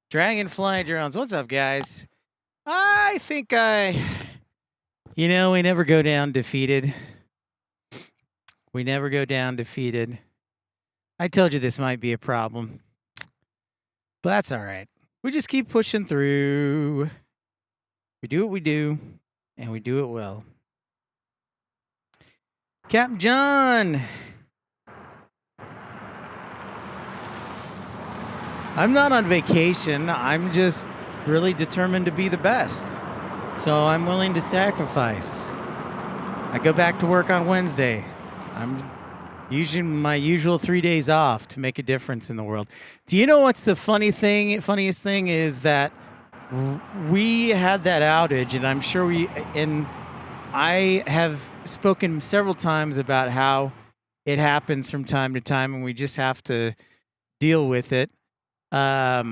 Dragonfly drones. What's up, guys? I think we never go down defeated. We never go down defeated. I told you this might be a problem, but that's all right. We just keep pushing through. We do what we do, and we do it well. Captain John. I'm not on vacation. I'm just really determined to be the best. So I'm willing to sacrifice. I go back to work on Wednesday. I'm using my usual 3 days off to make a difference in the world. Do you know what's the funniest thing is that we had that outage, and I'm sure I have spoken several times about how it happens from time to time, and we just have to deal with it. But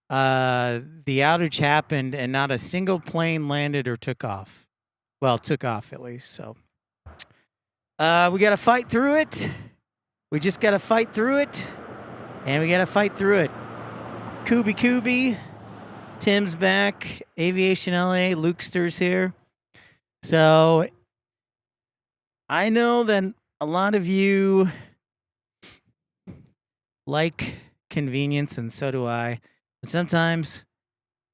the outage happened, and not a single plane landed or took off. Well, took off at least. So we got to fight through it. We just got to fight through it, and we got to fight through it. Kubi, Tim's back. Aviation LA, Lukster's here. So I know that a lot of you like convenience, and so do I. But sometimes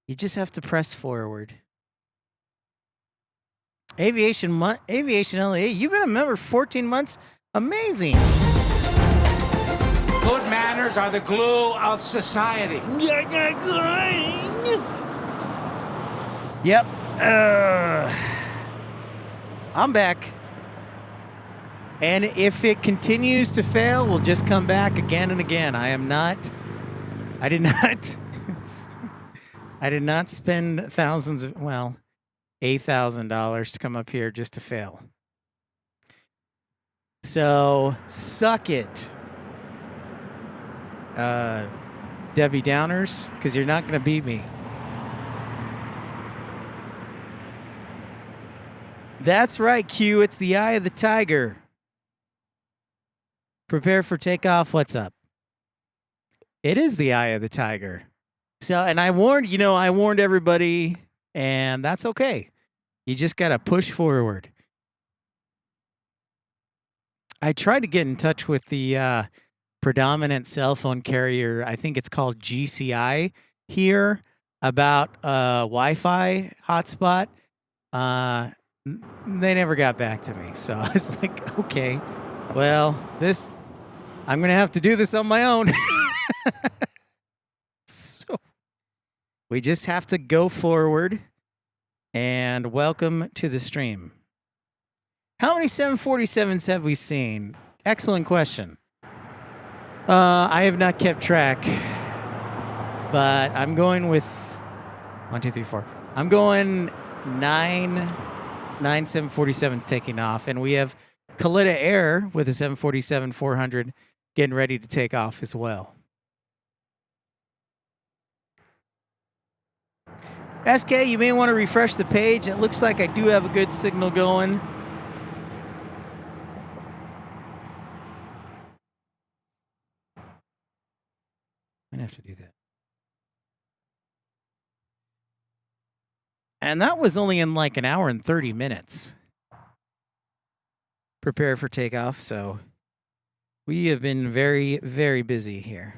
you just have to press forward. Aviation LA, you've been a member for 14 months. Amazing. Good manners are the glue of society. Yep. I'm back. And if it continues to fail, we'll just come back again and again. I did not spend thousands of, $8,000 to come up here just to fail. So, suck it, Debbie Downers, because you're not going to beat me. That's right, Q. It's the eye of the tiger. Prepare for takeoff. What's up? It is the eye of the tiger. So, and I warned everybody, and that's okay. You just got to push forward. I tried to get in touch with the predominant cell phone carrier. I think it's called GCI here, about Wi-Fi hotspot. They never got back to me. So I was like, okay, well, I'm going to have to do this on my own. So we just have to go forward, and welcome to the stream. How many 747s have we seen? Excellent question. I have not kept track, but I'm going with 1, 2, 3, 4. I'm going nine 747s taking off, and we have Kalita Air with a 747-400 getting ready to take off as well. SK, you may want to refresh the page. It looks like I do have a good signal going. I'm going to have to do that. And that was only in like an hour and 30 minutes. Prepare for takeoff. So we have been very, very busy here.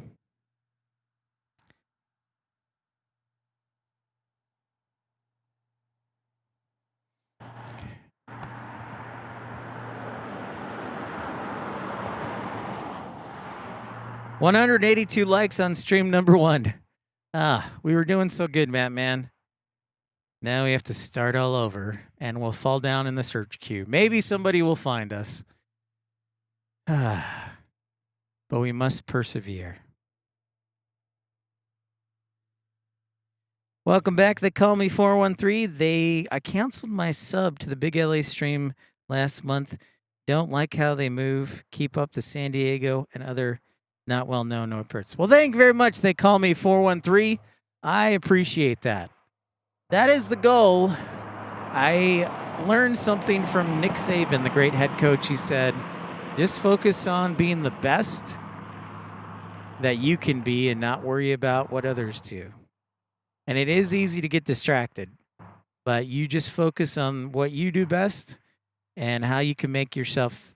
182 likes on stream number 1. We were doing so good, Matt, man. Now we have to start all over, and we'll fall down in the search queue. Maybe somebody will find us. But we must persevere. Welcome back. They call me 413. I canceled my sub to the Big LA stream last month. Don't like how they move. Keep up the San Diego and other not well-known airports. Well, thank you very much. They call me 413. I appreciate that. That is the goal. I learned something from Nick Saban, the great head coach. He said, just focus on being the best that you can be and not worry about what others do. And it is easy to get distracted, but you just focus on what you do best and how you can make yourself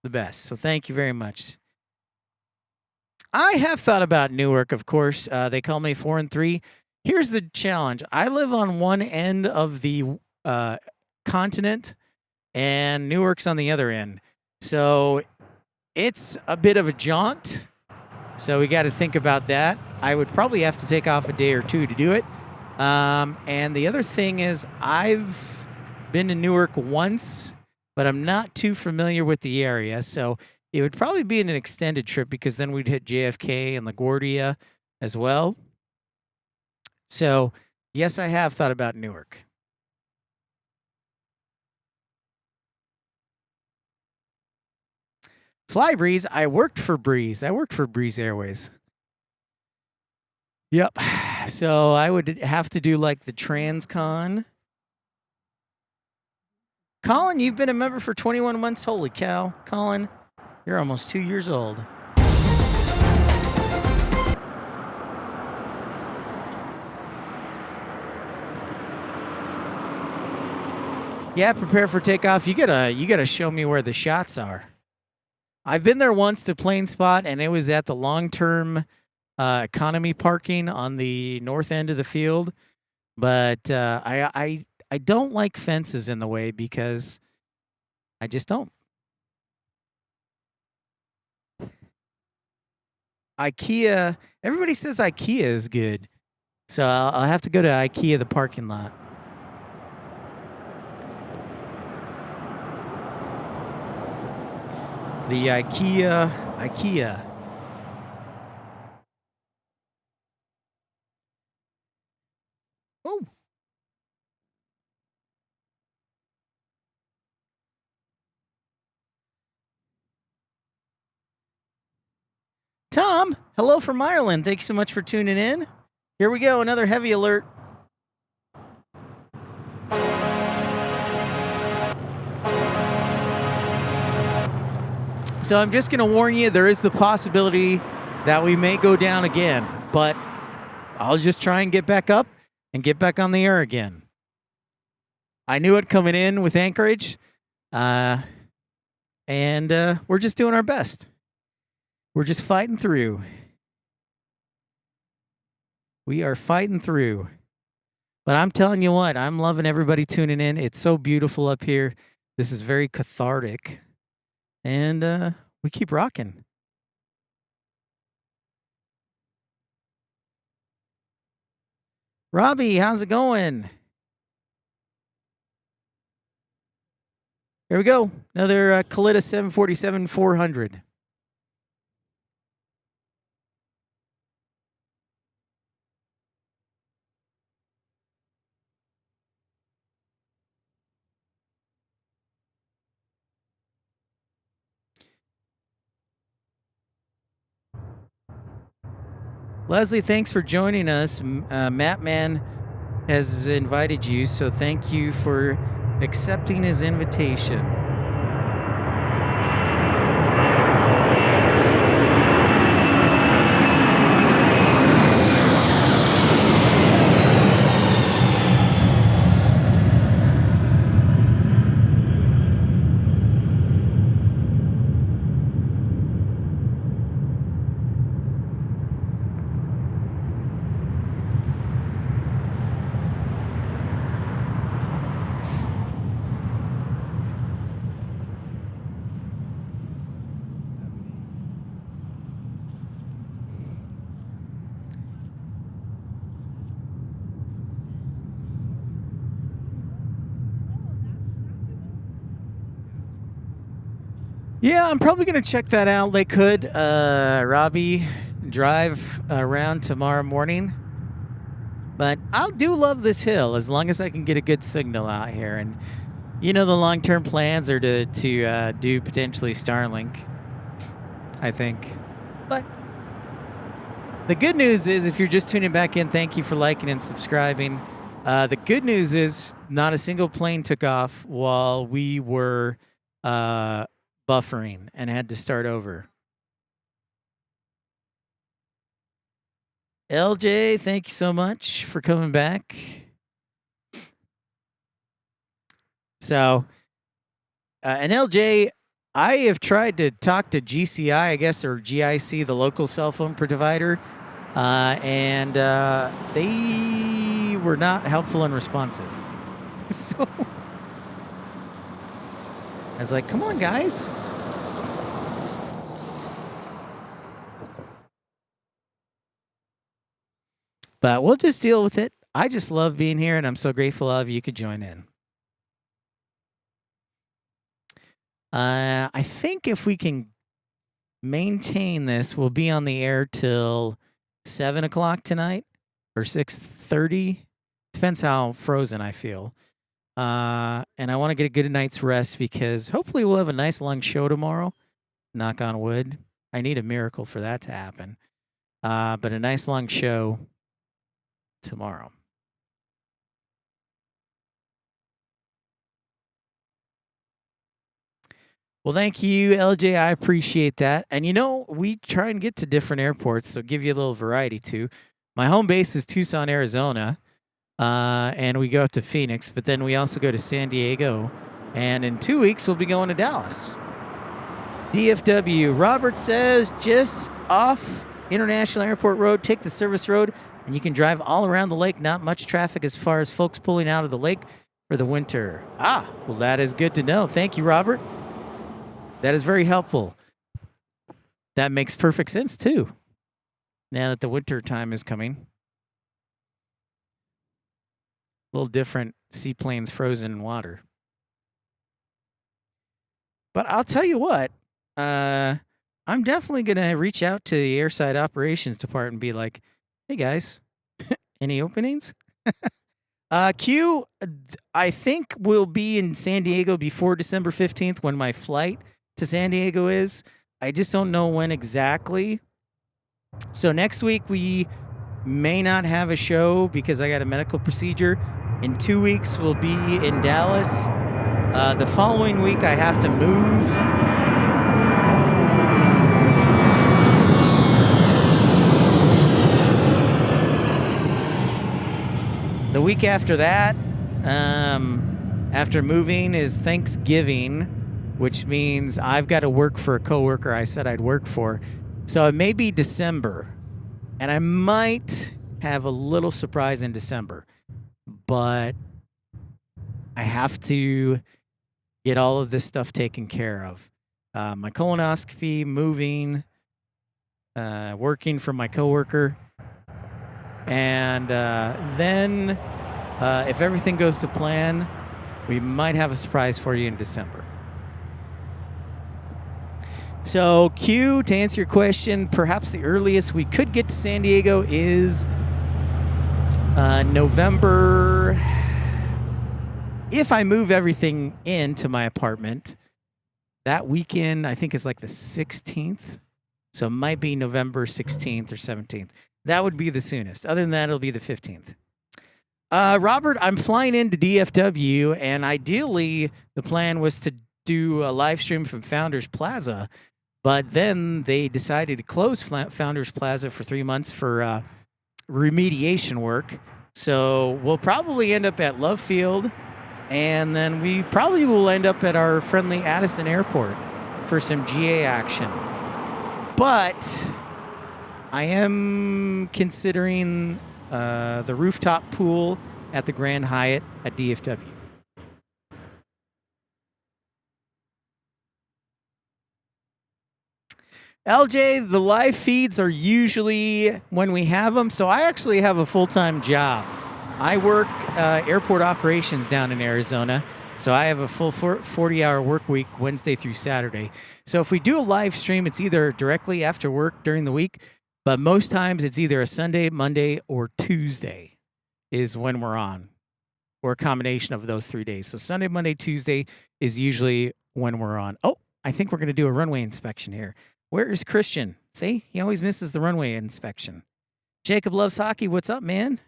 the best. So thank you very much. I have thought about Newark, of course. They call me 413. Here's the challenge. I live on one end of the continent, and Newark's on the other end. So it's a bit of a jaunt. So we got to think about that. I would probably have to take off a day or two to do it. And the other thing is I've been to Newark once, but I'm not too familiar with the area. So it would probably be an extended trip because then we'd hit JFK and LaGuardia as well. So, yes, I have thought about Newark. Fly Breeze, I worked for Breeze. I worked for Breeze Airways. Yep. So I would have to do like the Transcon. Colin, you've been a member for 21 months. Holy cow. Colin, you're almost 2 years old. Yeah, prepare for takeoff. You gotta show me where the shots are. I've been there once to Planespot, and it was at the long-term economy parking on the north end of the field. But I don't like fences in the way because I just don't. IKEA. Everybody says IKEA is good, so I'll have to go to IKEA, the parking lot. The IKEA. Oh. Tom, hello from Ireland. Thanks so much for tuning in. Here we go, another heavy alert. So I'm just going to warn you, there is the possibility that we may go down again, but I'll just try and get back up and get back on the air again. I knew it coming in with Anchorage, and we're just doing our best. We're just fighting through. We are fighting through. But I'm telling you what, I'm loving everybody tuning in. It's so beautiful up here. This is very cathartic. And we keep rocking. Robbie, how's it going? Here we go. Another Kalita 747-400. Leslie, thanks for joining us. Mattman has invited you, so thank you for accepting his invitation. Yeah, I'm probably going to check that out. They could, Robbie, drive around tomorrow morning. But I do love this hill as long as I can get a good signal out here. And, you know, the long-term plans are to do potentially Starlink, I think. But the good news is, if you're just tuning back in, thank you for liking and subscribing. The good news is not a single plane took off while we were buffering and had to start over. LJ, thank you so much for coming back. So, and LJ, I have tried to talk to GCI, I guess, or GIC, the local cell phone provider, and they were not helpful and responsive. So I was like, come on, guys. But we'll just deal with it. I just love being here, and I'm so grateful of you could join in. I think if we can maintain this, we'll be on the air till 7 o'clock tonight or 6:30. Depends how frozen I feel. And I want to get a good night's rest because hopefully we'll have a nice long show tomorrow. Knock on wood. I need a miracle for that to happen. But a nice long show tomorrow. Well, thank you, LJ. I appreciate that. And you know, we try and get to different airports, so give you a little variety too. My home base is Tucson, Arizona, and we go up to Phoenix, but then we also go to San Diego, and in 2 weeks we'll be going to Dallas. DFW. Robert says just off International Airport Road, take the service road, and you can drive all around the lake. Not much traffic as far as folks pulling out of the lake for the winter. Well, that is good to know. Thank you, Robert. That is very helpful. That makes perfect sense, too, now that the winter time is coming. A little different, seaplanes frozen in water. But I'll tell you what, I'm definitely going to reach out to the Airside Operations Department and be like, hey, guys, any openings? Q, I think we'll be in San Diego before December 15th when my flight to San Diego is. I just don't know when exactly. So next week we may not have a show because I got a medical procedure. In 2 weeks we'll be in Dallas. The following week I have to move. The week after that, after moving, is Thanksgiving, which means I've got to work for a coworker I said I'd work for. So it may be December, and I might have a little surprise in December, but I have to get all of this stuff taken care of. My colonoscopy, moving, working for my coworker, and then if everything goes to plan, we might have a surprise for you in December. So, Q, to answer your question, perhaps the earliest we could get to San Diego is November. If I move everything into my apartment, that weekend, I think, is like the 16th. So it might be November 16th or 17th. That would be the soonest. Other than that, it'll be the 15th. Robert, I'm flying into DFW, and ideally the plan was to do a live stream from Founders Plaza, but then they decided to close Founders Plaza for 3 months for remediation work. So we'll probably end up at Love Field, and then we probably will end up at our friendly Addison Airport for some GA action. But I am considering the rooftop pool at the Grand Hyatt at DFW. LJ, the live feeds are usually when we have them. So I actually have a full-time job. I work airport operations down in Arizona. So I have a full 40-hour work week, Wednesday through Saturday. So if we do a live stream, it's either directly after work during the week, but most times it's either a Sunday, Monday, or Tuesday is when we're on, or a combination of those 3 days. So Sunday, Monday, Tuesday is usually when we're on. Oh, I think we're going to do a runway inspection here. Where is Christian? See, he always misses the runway inspection. Jacob loves hockey. What's up, man?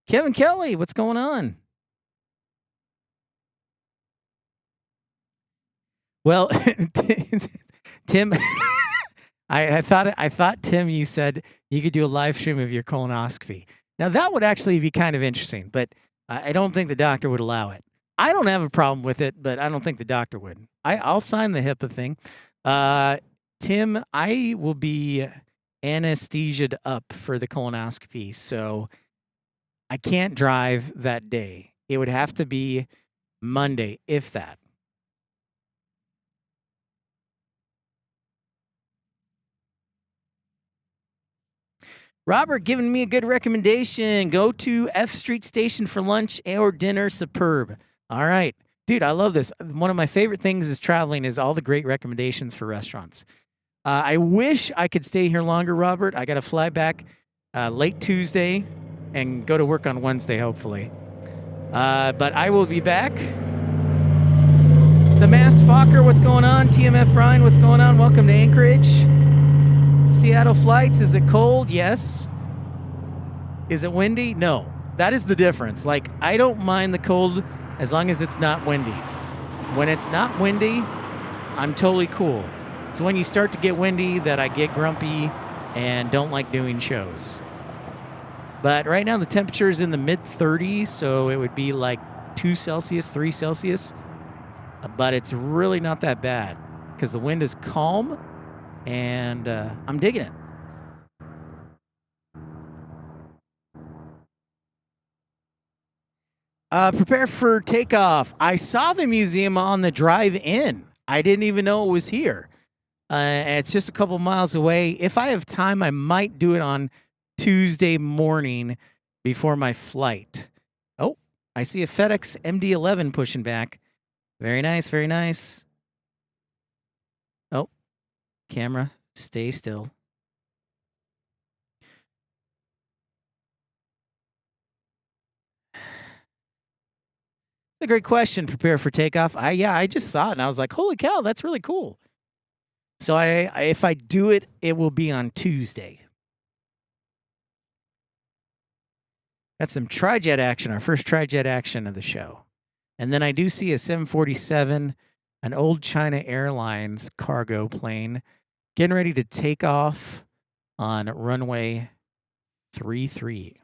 Kevin Kelly, what's going on? Well, Tim, I thought Tim, you said you could do a live stream of your colonoscopy. Now that would actually be kind of interesting, but I don't think the doctor would allow it. I don't have a problem with it, but I don't think the doctor would. I'll sign the HIPAA thing. Tim, I will be anesthesiaed up for the colonoscopy, so I can't drive that day. It would have to be Monday, if that. Robert giving me a good recommendation. Go to F Street Station for lunch or dinner. Superb. All right. Dude, I love this. One of my favorite things is traveling is all the great recommendations for restaurants. I wish I could stay here longer, Robert. I got to fly back late Tuesday and go to work on Wednesday, hopefully. But I will be back. The Masked Fokker, what's going on? TMF Brian, what's going on? Welcome to Anchorage. Seattle flights, is it cold? Yes. Is it windy? No. That is the difference. Like, I don't mind the cold as long as it's not windy. When it's not windy, I'm totally cool. It's when you start to get windy that I get grumpy and don't like doing shows. But right now the temperature is in the mid-30s, so it would be like 2 Celsius, 3 Celsius. But it's really not that bad because the wind is calm and I'm digging it. Prepare for takeoff. I saw the museum on the drive-in. I didn't even know it was here. It's just a couple miles away. If I have time, I might do it on Tuesday morning before my flight. Oh, I see a FedEx MD-11 pushing back. Very nice, very nice. Oh, camera, stay still. It's a great question. Prepare for takeoff. I just saw it and I was like, holy cow, that's really cool. So if I do it, it will be on Tuesday. That's some tri-jet action, our first tri-jet action of the show. And then I do see a 747, an old China Airlines cargo plane, getting ready to take off on runway 33.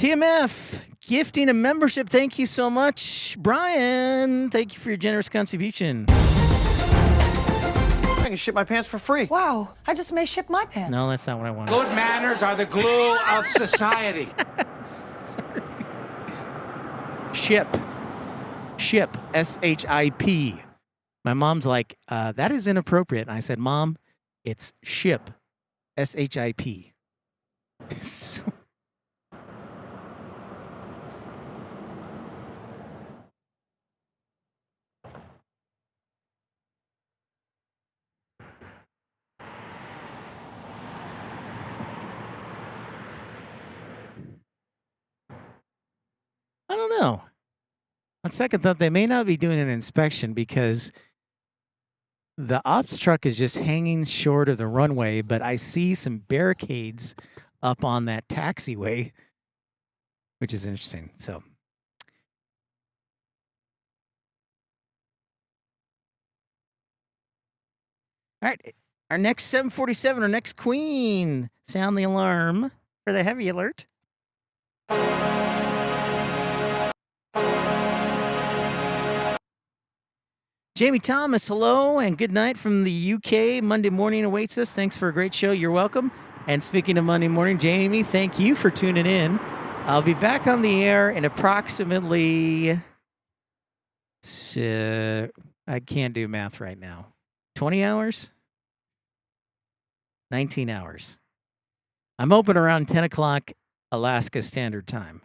TMF, gifting a membership. Thank you so much. Brian, thank you for your generous contribution. I can ship my pants for free. Wow, I just may ship my pants. No, that's not what I wanted. Good manners are the glue of society. Ship, S-H-I-P. My mom's like, that is inappropriate. And I said, Mom, it's ship, S-H-I-P. So I don't know. On second thought, they may not be doing an inspection because the ops truck is just hanging short of the runway, but I see some barricades up on that taxiway, which is interesting. So, all right, our next 747, our next queen, sound the alarm for the heavy alert. Jamie Thomas, hello and good night from the UK. Monday morning awaits us. Thanks for a great show. You're welcome. And speaking of Monday morning, Jamie, thank you for tuning in. I'll be back on the air in approximately, I can't do math right now, 20 hours? 19 hours. I'm open around 10 o'clock Alaska Standard Time.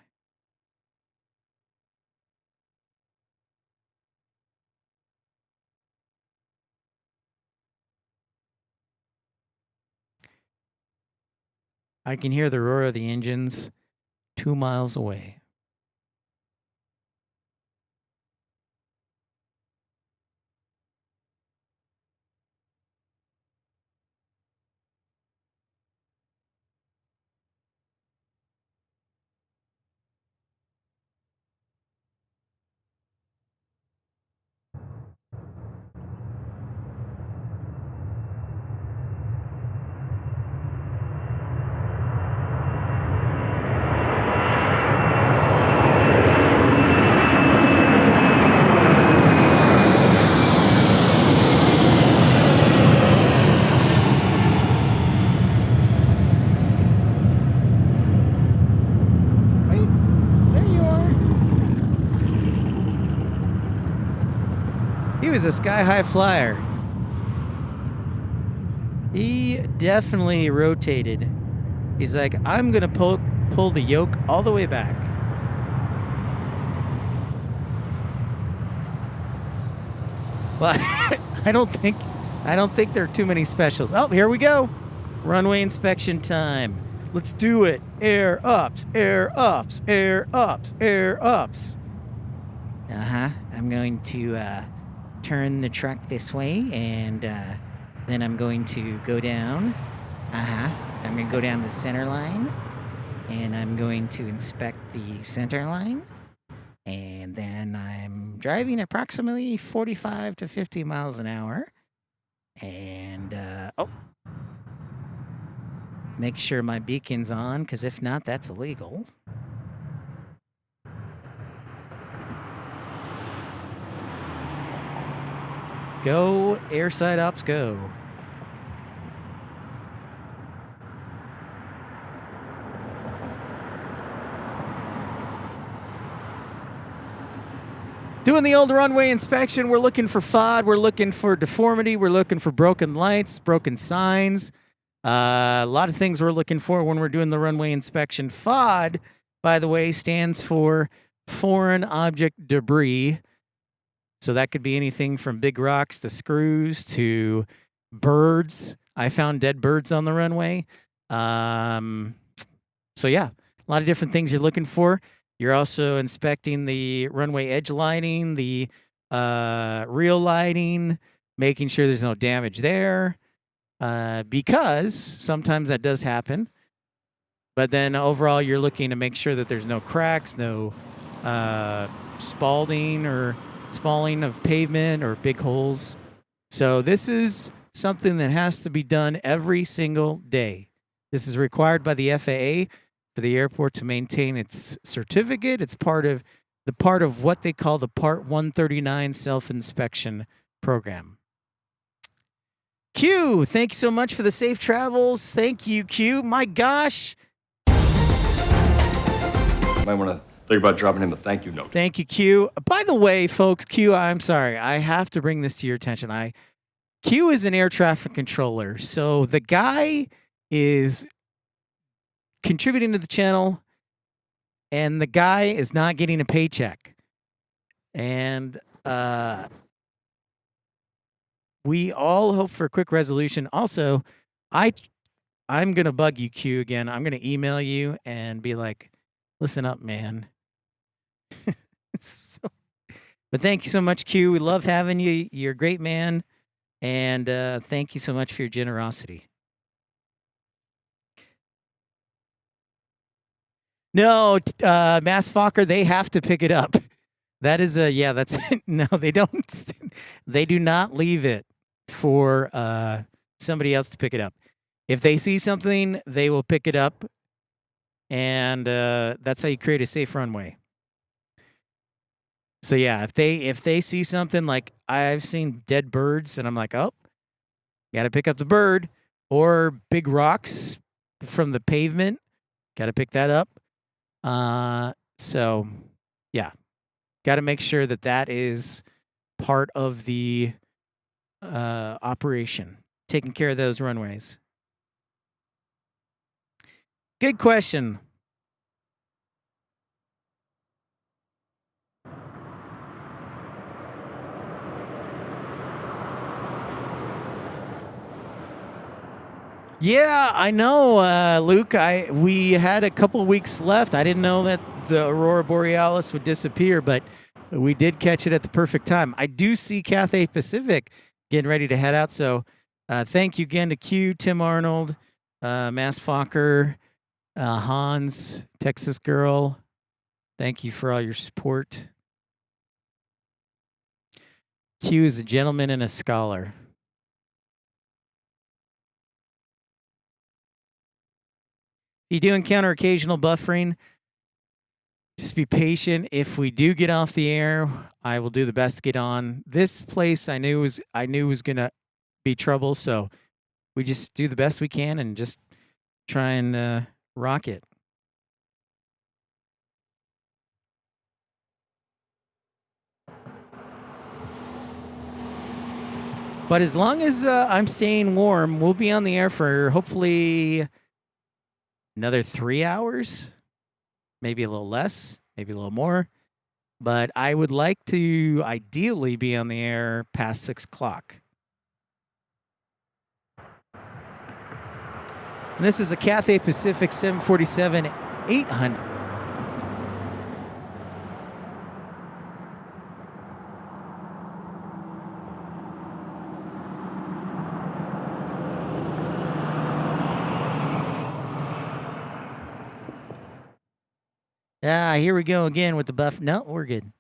I can hear the roar of the engines 2 miles away. He was a sky-high flyer. He definitely rotated. He's like, I'm going to pull the yoke all the way back. Well, I don't think there are too many specials. Oh, here we go. Runway inspection time. Let's do it. Air ups, air ups, air ups, air ups. I'm going to turn the truck this way, and then I'm going to go down. I'm going to go down the center line, and I'm going to inspect the center line. And then I'm driving approximately 45 to 50 miles an hour. And, make sure my beacon's on, because if not, that's illegal. Go, airside ops, go. Doing the old runway inspection, we're looking for FOD, we're looking for deformity, we're looking for broken lights, broken signs. A lot of things we're looking for when we're doing the runway inspection. FOD, by the way, stands for Foreign Object Debris. So that could be anything from big rocks to screws to birds. I found dead birds on the runway. So yeah, a lot of different things you're looking for. You're also inspecting the runway edge lighting, the real lighting, making sure there's no damage there, because sometimes that does happen. But then overall, you're looking to make sure that there's no cracks, no spalling of pavement or big holes. So this is something that has to be done every single day. This is required by the FAA for the airport to maintain its certificate. It's part of what they call the Part 139 self-inspection program. Q, thank you so much for the safe travels. Thank you, Q. My gosh. Might want to think about dropping him a thank you note. Thank you, Q. By the way, folks, Q, I'm sorry. I have to bring this to your attention. Q is an air traffic controller. So the guy is contributing to the channel, and the guy is not getting a paycheck. And we all hope for a quick resolution. Also, I'm going to bug you, Q, again. I'm going to email you and be like, listen up, man. But thank you so much, Q. We love having you. You're a great man. And thank you so much for your generosity. No, Mass Fokker, they have to pick it up. That is that's no, they don't. They do not leave it for somebody else to pick it up. If they see something, they will pick it up. And that's how you create a safe runway. So yeah, if they see something, like I've seen dead birds, and I'm like, oh, got to pick up the bird, or big rocks from the pavement, got to pick that up. So yeah, got to make sure that is part of the operation, taking care of those runways. Good question. Yeah, I know, Luke. We had a couple weeks left. I didn't know that the Aurora Borealis would disappear, but we did catch it at the perfect time. I do see Cathay Pacific getting ready to head out. So thank you again to Q, Tim Arnold, Mass Fokker, Hans, Texas Girl. Thank you for all your support. Q is a gentleman and a scholar. If you do encounter occasional buffering, just be patient. If we do get off the air, I will do the best to get on. This place I knew was gonna be trouble, so we just do the best we can and just try and rock it. But as long as I'm staying warm, we'll be on the air for hopefully another 3 hours, maybe a little less, maybe a little more. But I would like to ideally be on the air past 6 o'clock. And this is a Cathay Pacific 747-800. Ah, here we go again with the buff. No, we're good.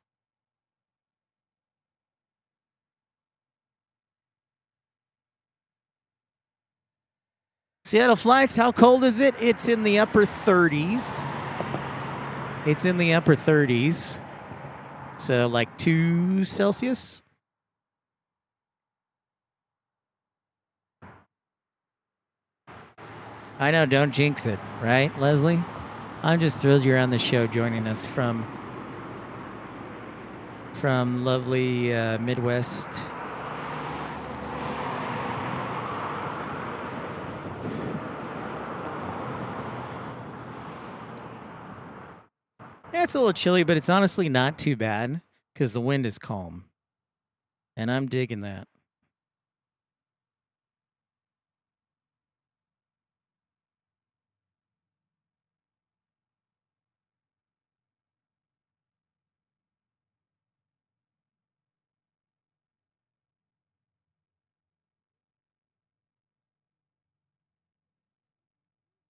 Seattle flights, how cold is it? It's in the upper 30s. It's in the upper 30s. So like 2 Celsius. I know, don't jinx it, right, Leslie? I'm just thrilled you're on the show joining us from lovely Midwest. Yeah, it's a little chilly, but it's honestly not too bad because the wind is calm. And I'm digging that.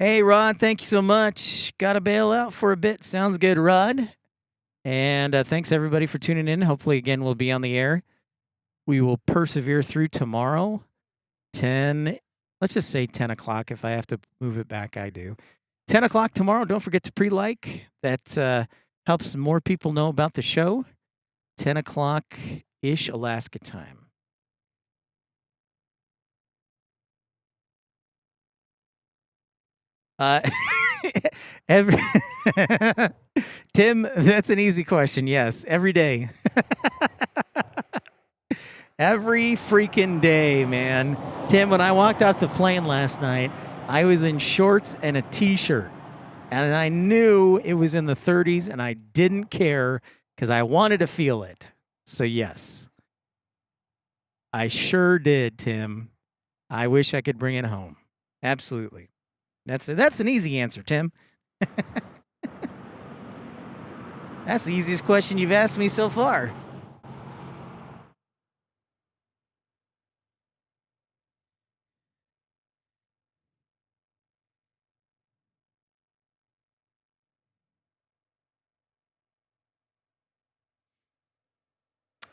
Hey, Rod, thank you so much. Got to bail out for a bit. Sounds good, Rod. And thanks, everybody, for tuning in. Hopefully, again, we'll be on the air. We will persevere through tomorrow. 10, let's just say 10 o'clock. If I have to move it back, I do. 10 o'clock tomorrow. Don't forget to pre-like. That helps more people know about the show. 10 o'clock-ish Alaska time. Every Tim, that's an easy question. Yes, every day. Every freaking day, man. Tim, when I walked off the plane last night, I was in shorts and a t-shirt. And I knew it was in the 30s, and I didn't care because I wanted to feel it. So, yes. I sure did, Tim. I wish I could bring it home. Absolutely. That's an easy answer, Tim. That's the easiest question you've asked me so far.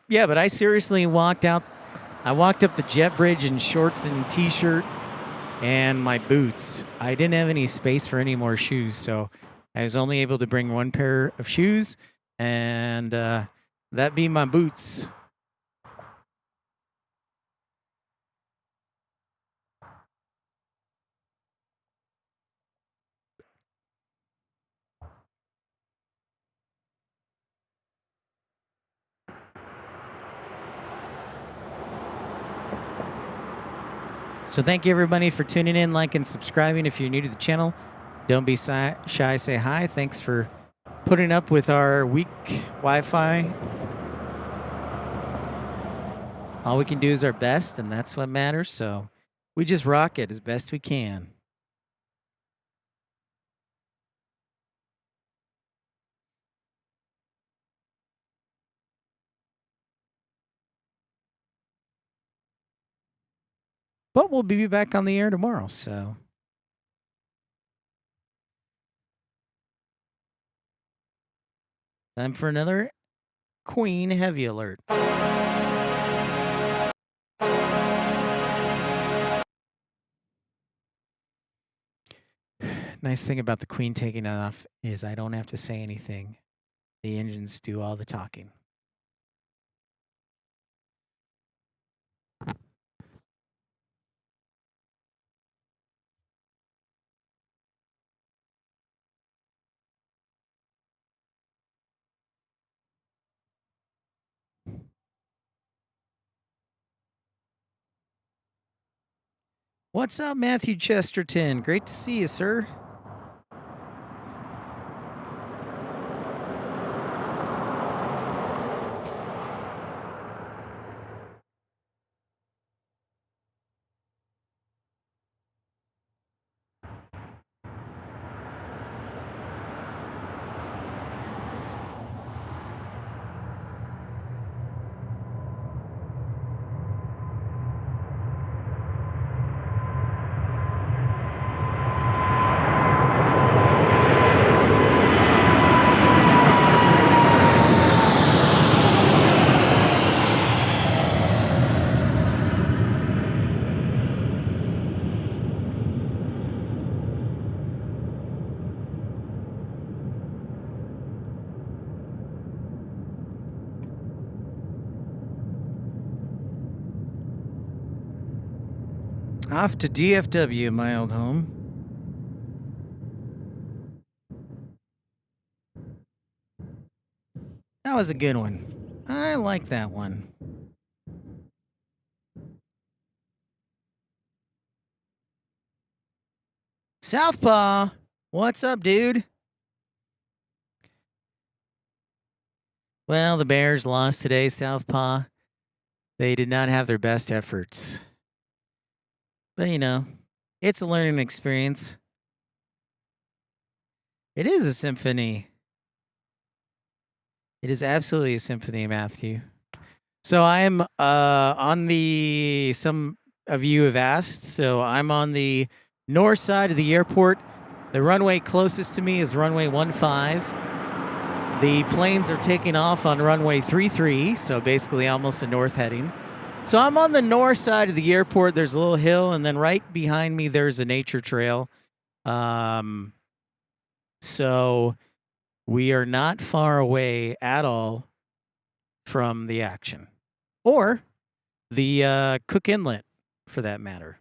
Yeah, but I seriously walked out. I walked up the jet bridge in shorts and t-shirt and my boots. I didn't have any space for any more shoes, so I was only able to bring one pair of shoes, and that be my boots. So thank you, everybody, for tuning in, liking, subscribing if you're new to the channel. Don't be shy, say hi. Thanks for putting up with our weak Wi-Fi. All we can do is our best, and that's what matters. So we just rock it as best we can. But we'll be back on the air tomorrow, so. Time for another Queen Heavy Alert. Nice thing about the Queen taking off is I don't have to say anything. The engines do all the talking. What's up, Matthew Chesterton? Great to see you, sir. Off to DFW, my old home. That was a good one. I like that one. Southpaw, what's up, dude? Well, the Bears lost today, Southpaw. They did not have their best efforts. But, you know, it's a learning experience. It is a symphony. It is absolutely a symphony, Matthew. So I'm on the, some of you have asked, so I'm on the north side of the airport. The runway closest to me is runway 15. The planes are taking off on runway 33, so basically almost a north heading. So I'm on the north side of the airport. There's a little hill, and then right behind me there's a nature trail. So we are not far away at all from the action, or the Cook Inlet, for that matter.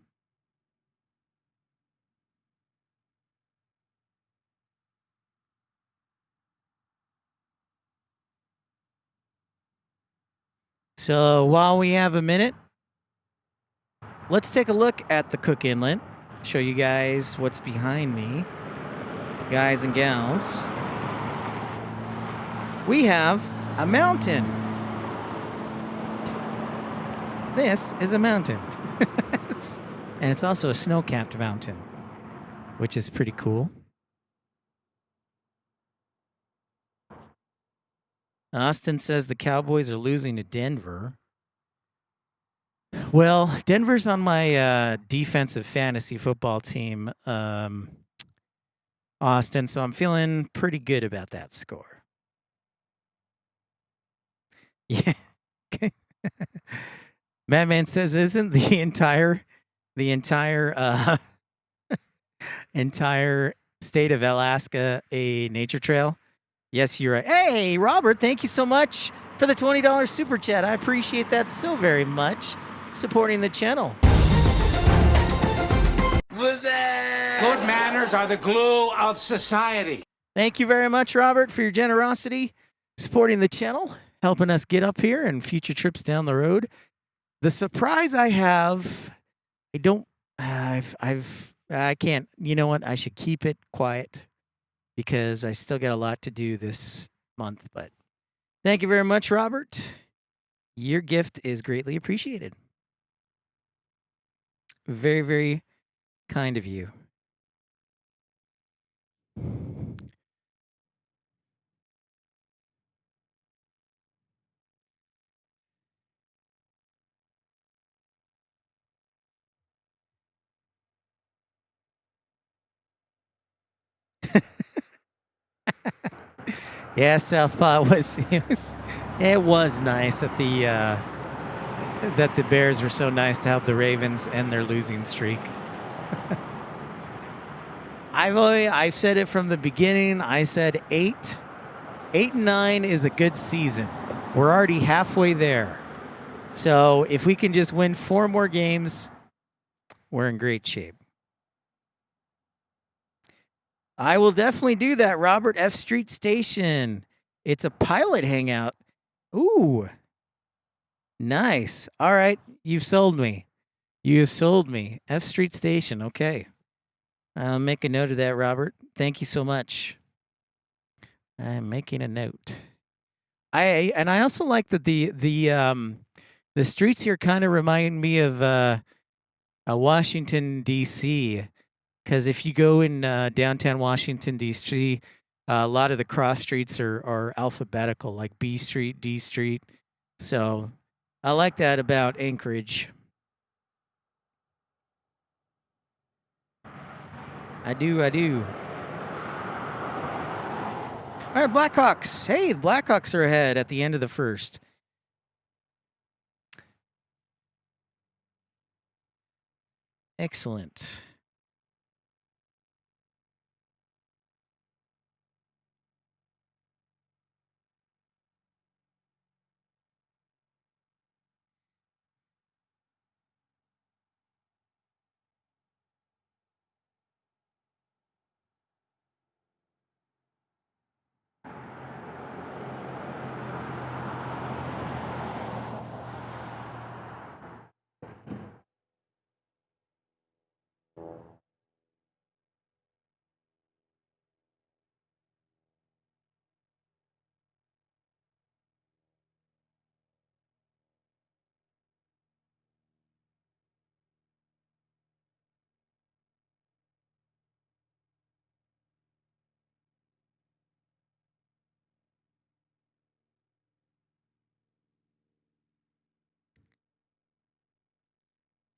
So while we have a minute, let's take a look at the Cook Inlet, show you guys what's behind me, guys and gals. We have a mountain. This is a mountain. And it's also a snow-capped mountain, which is pretty cool. Austin says the Cowboys are losing to Denver. Well, Denver's on my defensive fantasy football team, Austin, so I'm feeling pretty good about that score. Yeah. Madman says, isn't the entire entire state of Alaska a nature trail? Yes, you're right. Hey, Robert, thank you so much for the $20 super chat. I appreciate that so very much. Supporting the channel. Good manners are the glue of society. Thank you very much, Robert, for your generosity, supporting the channel, helping us get up here and future trips down the road. The surprise I have, I've I can't. You know what? I should keep it quiet because I still got a lot to do this month. But thank you very much, Robert. Your gift is greatly appreciated. Very, very kind of you. Yeah, Southpaw was it was nice that the Bears were so nice to help the Ravens end their losing streak. I've said it from the beginning. I said 8-9 is a good season. We're already halfway there. So if we can just win 4 more games, we're in great shape. I will definitely do that, Robert. F Street Station. It's a pilot hangout. Ooh. Nice. All right. You've sold me. You've sold me. F Street Station. Okay. I'll make a note of that, Robert. Thank you so much. I'm making a note. I also like that the streets here kind of remind me of Washington D.C. Because if you go in downtown Washington D.C., a lot of the cross streets are alphabetical, like B Street, D Street. So I like that about Anchorage. I do. All right, Blackhawks. Hey, the Blackhawks are ahead at the end of the first. Excellent.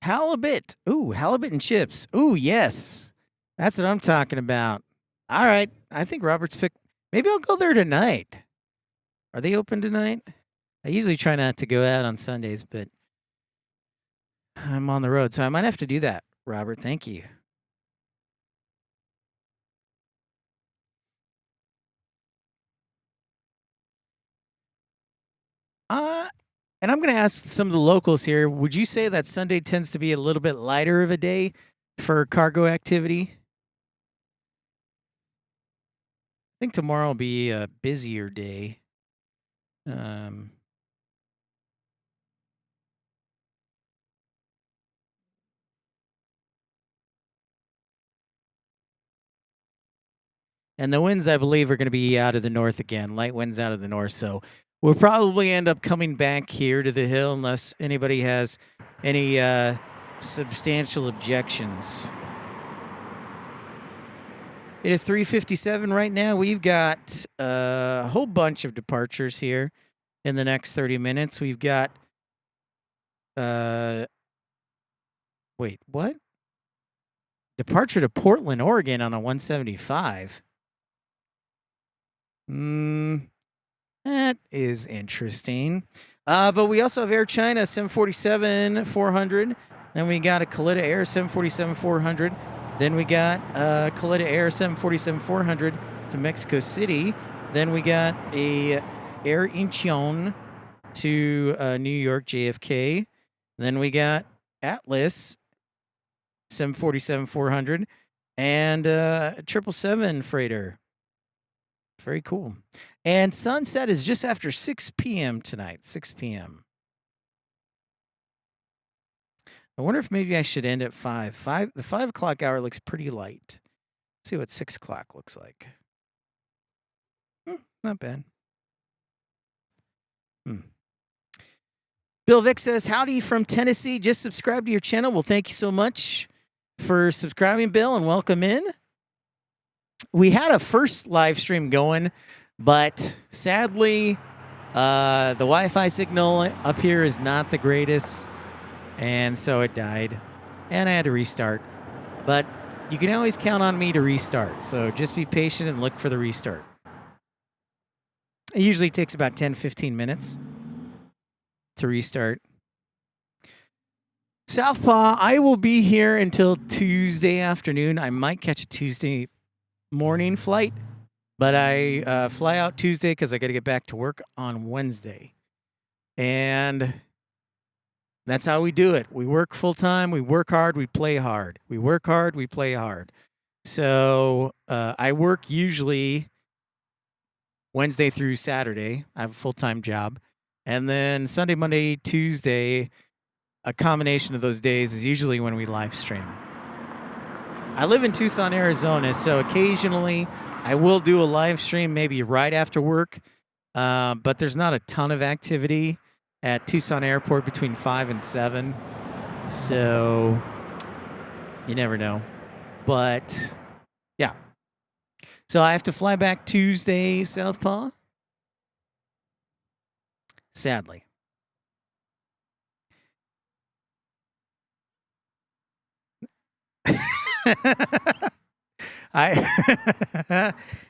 Halibut. Ooh, halibut and chips. Ooh, yes. That's what I'm talking about. All right. I think Robert's picked. Maybe I'll go there tonight. Are they open tonight? I usually try not to go out on Sundays, but I'm on the road, so I might have to do that. Robert, thank you. And I'm going to ask some of the locals here. Would you say that Sunday tends to be a little bit lighter of a day for cargo activity? I think tomorrow will be a busier day. And the winds, I believe, are going to be out of the north again. Light winds out of the north. So we'll probably end up coming back here to the hill unless anybody has any substantial objections. It is 3:57 right now. We've got a whole bunch of departures here in the next 30 minutes. We've got wait, what? Departure to Portland, Oregon on a 175. That is interesting. But we also have Air China 747-400. Then we got a Kalitta Air 747-400. Then we got Kalitta Air 747-400 to Mexico City. Then we got a Air Incheon to New York JFK. Then we got Atlas 747-400 and a 777 freighter. Very cool. And sunset is just after 6 p.m. tonight, 6 p.m. I wonder if maybe I should end at 5. The 5 o'clock hour looks pretty light. Let's see what 6 o'clock looks like. Not bad. Bill Vick says, howdy from Tennessee. Just subscribe to your channel. Well, thank you so much for subscribing, Bill, and welcome in. We had a first live stream going, but sadly, the Wi-Fi signal up here is not the greatest, and so it died, and I had to restart. But you can always count on me to restart, so just be patient and look for the restart. It usually takes about 10-15 minutes to restart. Southpaw, I will be here until Tuesday afternoon. I might catch a Tuesday morning flight, but I fly out Tuesday because I got to get back to work on Wednesday. And that's how we do it. We work full time, we work hard, we play hard. We work hard, we play hard. So I work usually Wednesday through Saturday. I have a full-time job. And then Sunday, Monday, Tuesday, a combination of those days is usually when we live stream. I live in Tucson, Arizona, so occasionally I will do a live stream maybe right after work, but there's not a ton of activity at Tucson Airport between 5 and 7, so you never know. But, yeah. So I have to fly back Tuesday, Southpaw. Sadly.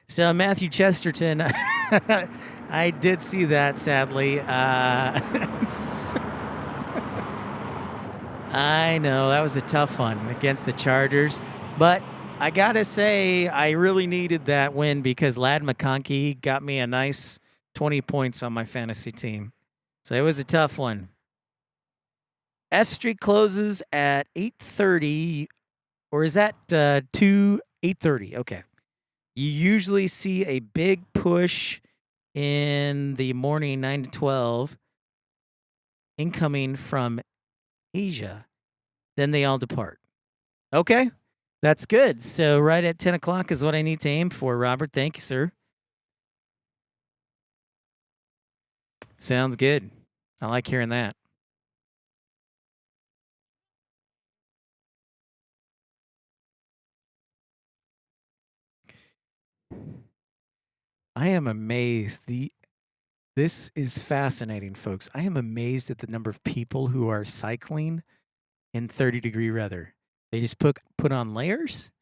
So Matthew Chesterton, I did see that, sadly. I know, that was a tough one against the Chargers, but I gotta say, I really needed that win because Ladd McConkey got me a nice 20 points on my fantasy team. So it was a tough one. F Street closes at 8:30, or is that 8:30? Okay. You usually see a big push in the morning, 9 to 12, incoming from Asia. Then they all depart. Okay. That's good. So right at 10 o'clock is what I need to aim for, Robert. Thank you, sir. Sounds good. I like hearing that. I am amazed. This is fascinating, folks. I am amazed at the number of people who are cycling in 30-degree weather. They just put on layers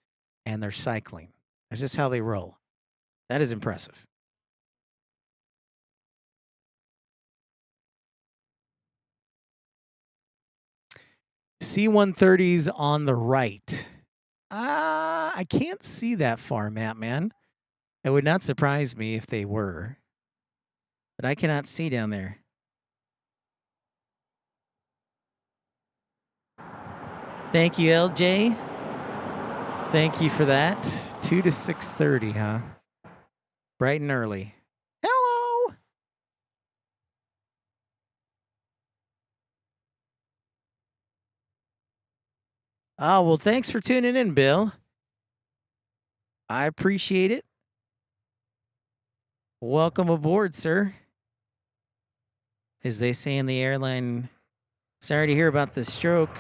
and they're cycling. That's just how they roll. That is impressive. C-130's on the right. I can't see that far, Matt, man. It would not surprise me if they were. But I cannot see down there. Thank you, LJ. Thank you for that. 2 to 6:30, huh? Bright and early. Hello! Oh, well, thanks for tuning in, Bill. I appreciate it. Welcome aboard, sir. As they say in the airline, sorry to hear about the stroke.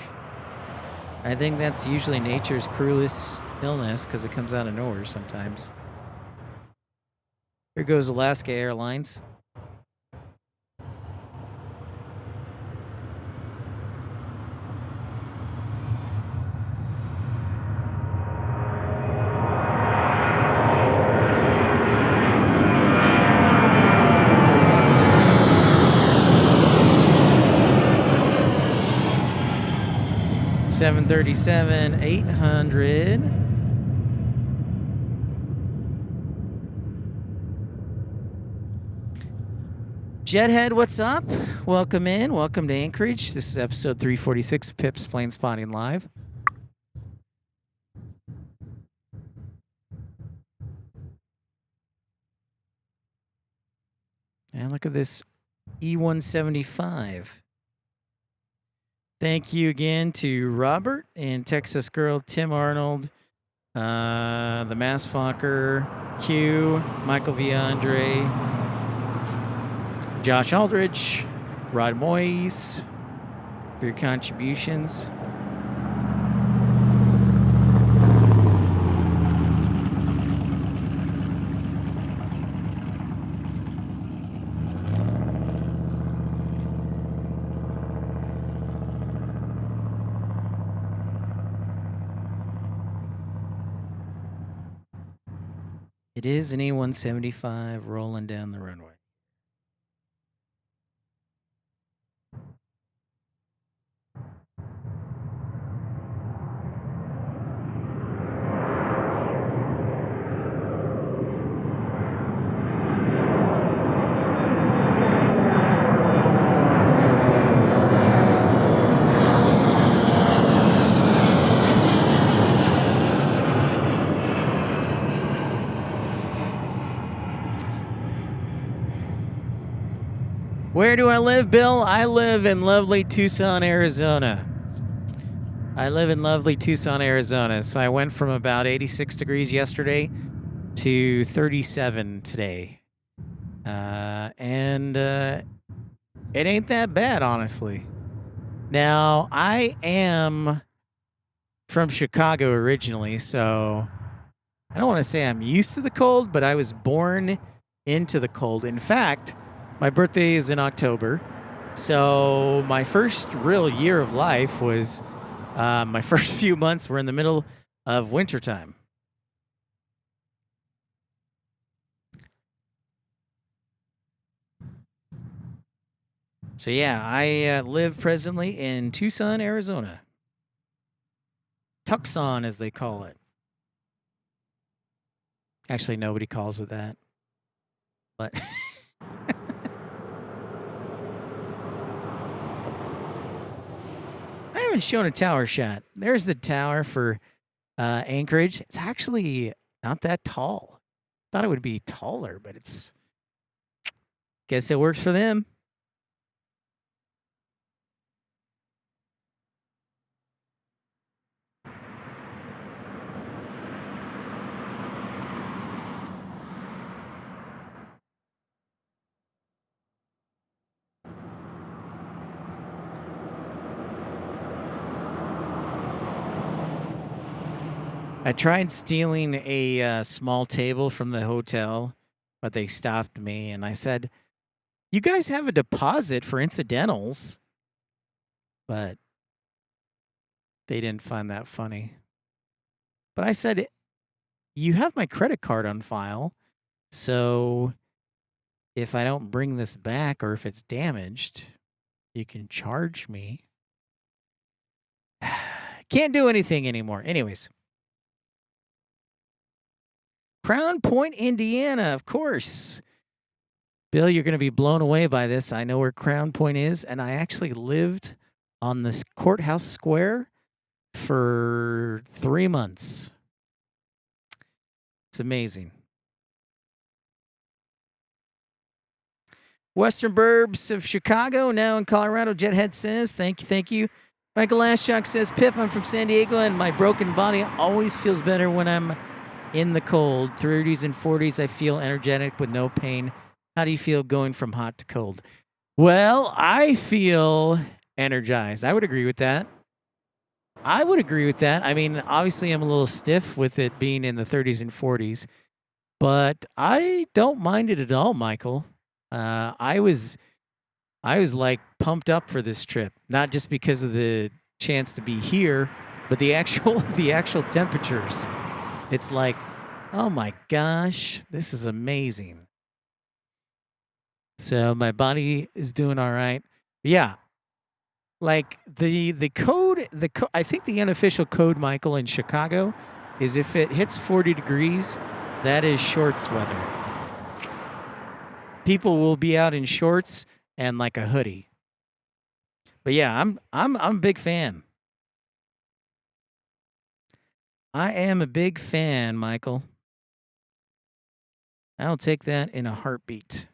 I think that's usually nature's cruelest illness because it comes out of nowhere sometimes. Here goes Alaska Airlines. Seven 800. Jethead, what's up? Welcome in. Welcome to Anchorage. This is episode 346 of Pip's Planespotting Live. And look at this E175. Thank you again to Robert and Texas Girl, Tim Arnold, the Mass Fokker, Q, Michael V. Andre, Josh Aldridge, Rod Moyes, for your contributions. It is an A175 rolling down the runway. Where do I live, Bill? I live in lovely Tucson, Arizona. So I went from about 86 degrees yesterday to 37 today. And it ain't that bad, honestly. Now, I am from Chicago originally, so I don't want to say I'm used to the cold, but I was born into the cold. In fact, my birthday is in October, so my first real year of life was my first few months were in the middle of wintertime. So yeah, I live presently in Tucson, Arizona. Tucson, as they call it. Actually, nobody calls it that. But I haven't shown a tower shot. There's the tower for Anchorage. It's actually not that tall. Thought it would be taller, but it's... Guess it works for them. I tried stealing a small table from the hotel, but they stopped me, and I said, "You guys have a deposit for incidentals," but they didn't find that funny. But I said, "You have my credit card on file, so if I don't bring this back or if it's damaged, you can charge me." Can't do anything anymore. Anyways. Crown Point, Indiana, of course. Bill, you're going to be blown away by this. I know where Crown Point is, and I actually lived on this courthouse square for 3 months. It's amazing. Western Burbs of Chicago, now in Colorado. Jethead says, thank you. Michael Lashchuk says, Pip, I'm from San Diego, and my broken body always feels better when I'm in the cold. 30s and 40s, I feel energetic with no pain. How do you feel going from hot to cold? Well, I feel energized. I would agree with that. I mean, obviously, I'm a little stiff with it being in the 30s and 40s, but I don't mind it at all, Michael. I was like pumped up for this trip, not just because of the chance to be here, but the actual temperatures. It's like, oh my gosh, this is amazing. So my body is doing all right. Yeah. Like the code, I think the unofficial code, Michael, in Chicago is if it hits 40 degrees, that is shorts weather. People will be out in shorts and like a hoodie. But yeah, I'm a big fan. I am a big fan, Michael. I'll take that in a heartbeat.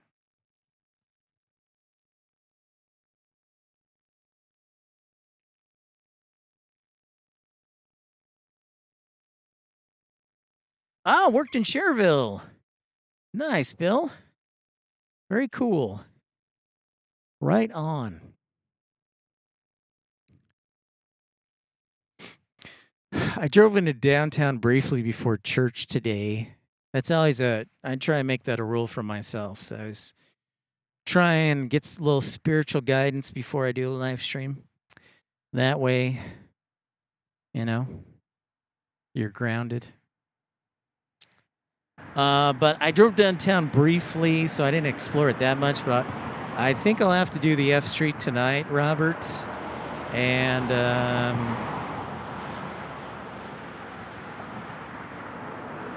Ah, worked in Cherville. Nice, Bill. Very cool. Right on. I drove into downtown briefly before church today. That's always I try and make that a rule for myself. So I was trying and get a little spiritual guidance before I do a live stream. That way, you're grounded. But I drove downtown briefly, so I didn't explore it that much. But I think I'll have to do the F Street tonight, Robert. And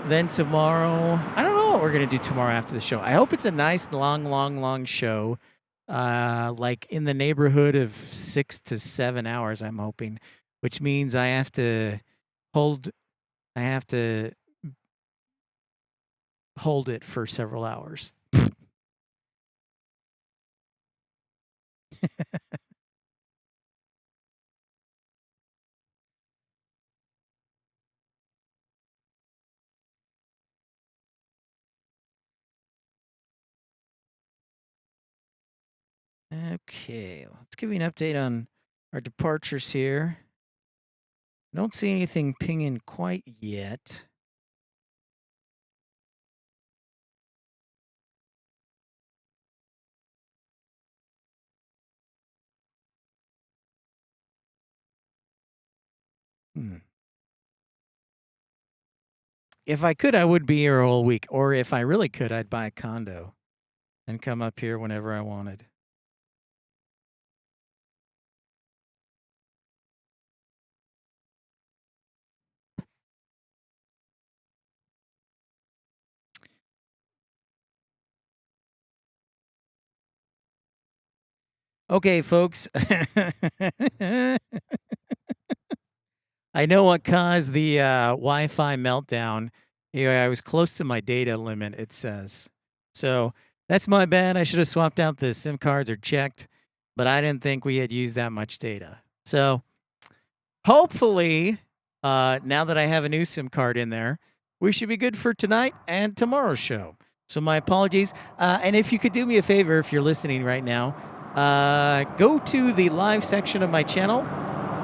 then tomorrow, I don't know what we're going to do tomorrow after the show. I hope it's a nice, long show, like in the neighborhood of 6 to 7 hours, I'm hoping, which means I have to hold it for several hours. Okay, let's give you an update on our departures here. Don't see anything pinging quite yet. If I could, I would be here all week. Or if I really could, I'd buy a condo and come up here whenever I wanted. Okay, folks. I know what caused the Wi-Fi meltdown. I was close to my data limit, it says. So that's my bad. I should have swapped out the SIM cards or checked, but I didn't think we had used that much data. So hopefully, now that I have a new SIM card in there, we should be good for tonight and tomorrow's show. So my apologies. And if you could do me a favor, if you're listening right now, go to the live section of my channel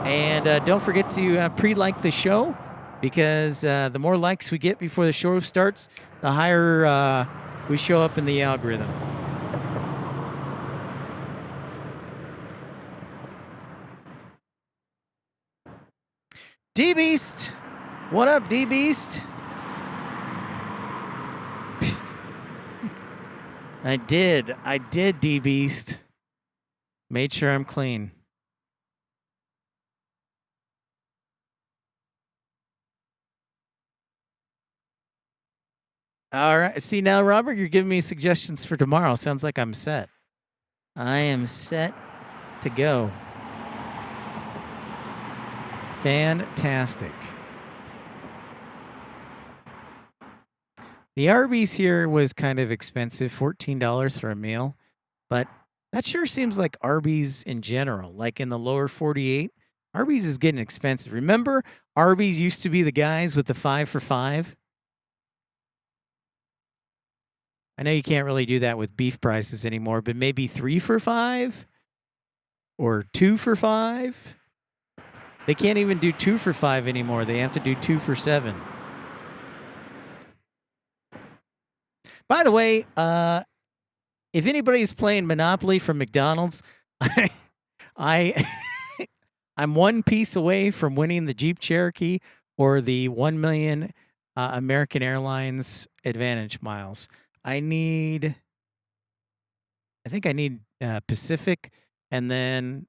and don't forget to pre-like the show, because the more likes we get before the show starts, the higher we show up in the algorithm. D-Beast! What up, D-Beast? I did, D-Beast. Made sure I'm clean. All right. See, now, Robert, you're giving me suggestions for tomorrow. Sounds like I'm set. I am set to go. Fantastic. The Arby's here was kind of expensive, $14 for a meal, but that sure seems like Arby's in general, like in the lower 48. Arby's is getting expensive. Remember, Arby's used to be the guys with the 5 for $5? I know you can't really do that with beef prices anymore, but maybe 3 for $5 or 2 for $5. They can't even do 2 for $5 anymore. They have to do 2 for $7. By the way, if anybody's playing Monopoly from McDonald's, I'm one piece away from winning the Jeep Cherokee or the 1 million American Airlines Advantage miles. I think I need Pacific, and then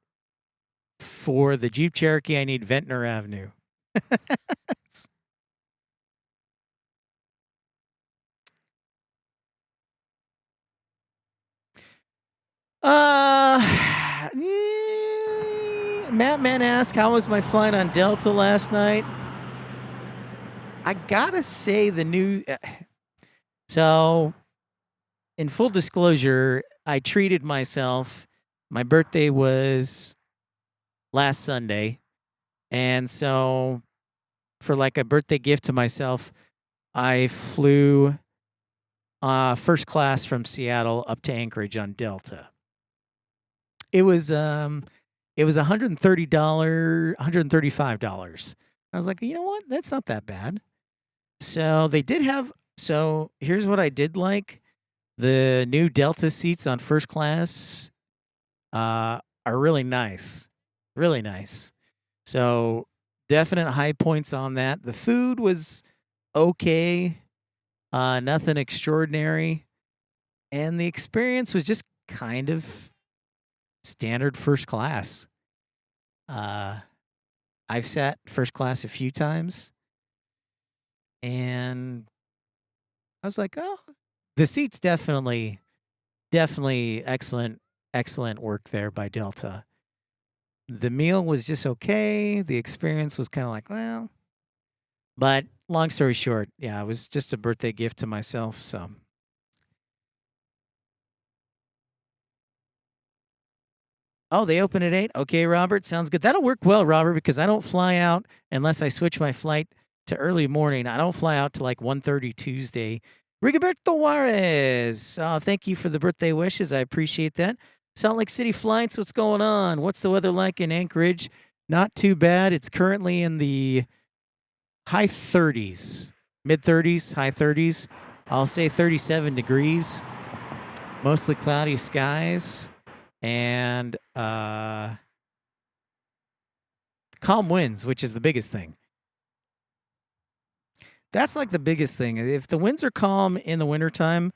for the Jeep Cherokee, I need Ventnor Avenue. Matt Man asked, how was my flight on Delta last night? I gotta say the new... So, in full disclosure, I treated myself. My birthday was last Sunday. And so, for like a birthday gift to myself, I flew first class from Seattle up to Anchorage on Delta. It was $135. I was like, you know what? That's not that bad. So they did have. So here's what I did like: the new Delta seats on first class are really nice, really nice. So definite high points on that. The food was okay, nothing extraordinary, and the experience was just kind of standard first class. I've sat first class a few times, and I was like, oh, the seats definitely excellent work there by Delta. The meal was just okay. The experience was kind of like, well, but long story short, yeah, it was just a birthday gift to myself. So, oh, they open at 8. Okay, Robert, sounds good. That'll work well, Robert, because I don't fly out unless I switch my flight to early morning. I don't fly out to like 1:30 Tuesday. Rigoberto Juarez, thank you for the birthday wishes. I appreciate that. Salt Lake City flights, what's going on? What's the weather like in Anchorage? Not too bad. It's currently in the high 30s, mid 30s, high 30s. I'll say 37 degrees. Mostly cloudy skies and calm winds, which is the biggest thing. That's like the biggest thing. If the winds are calm in the wintertime,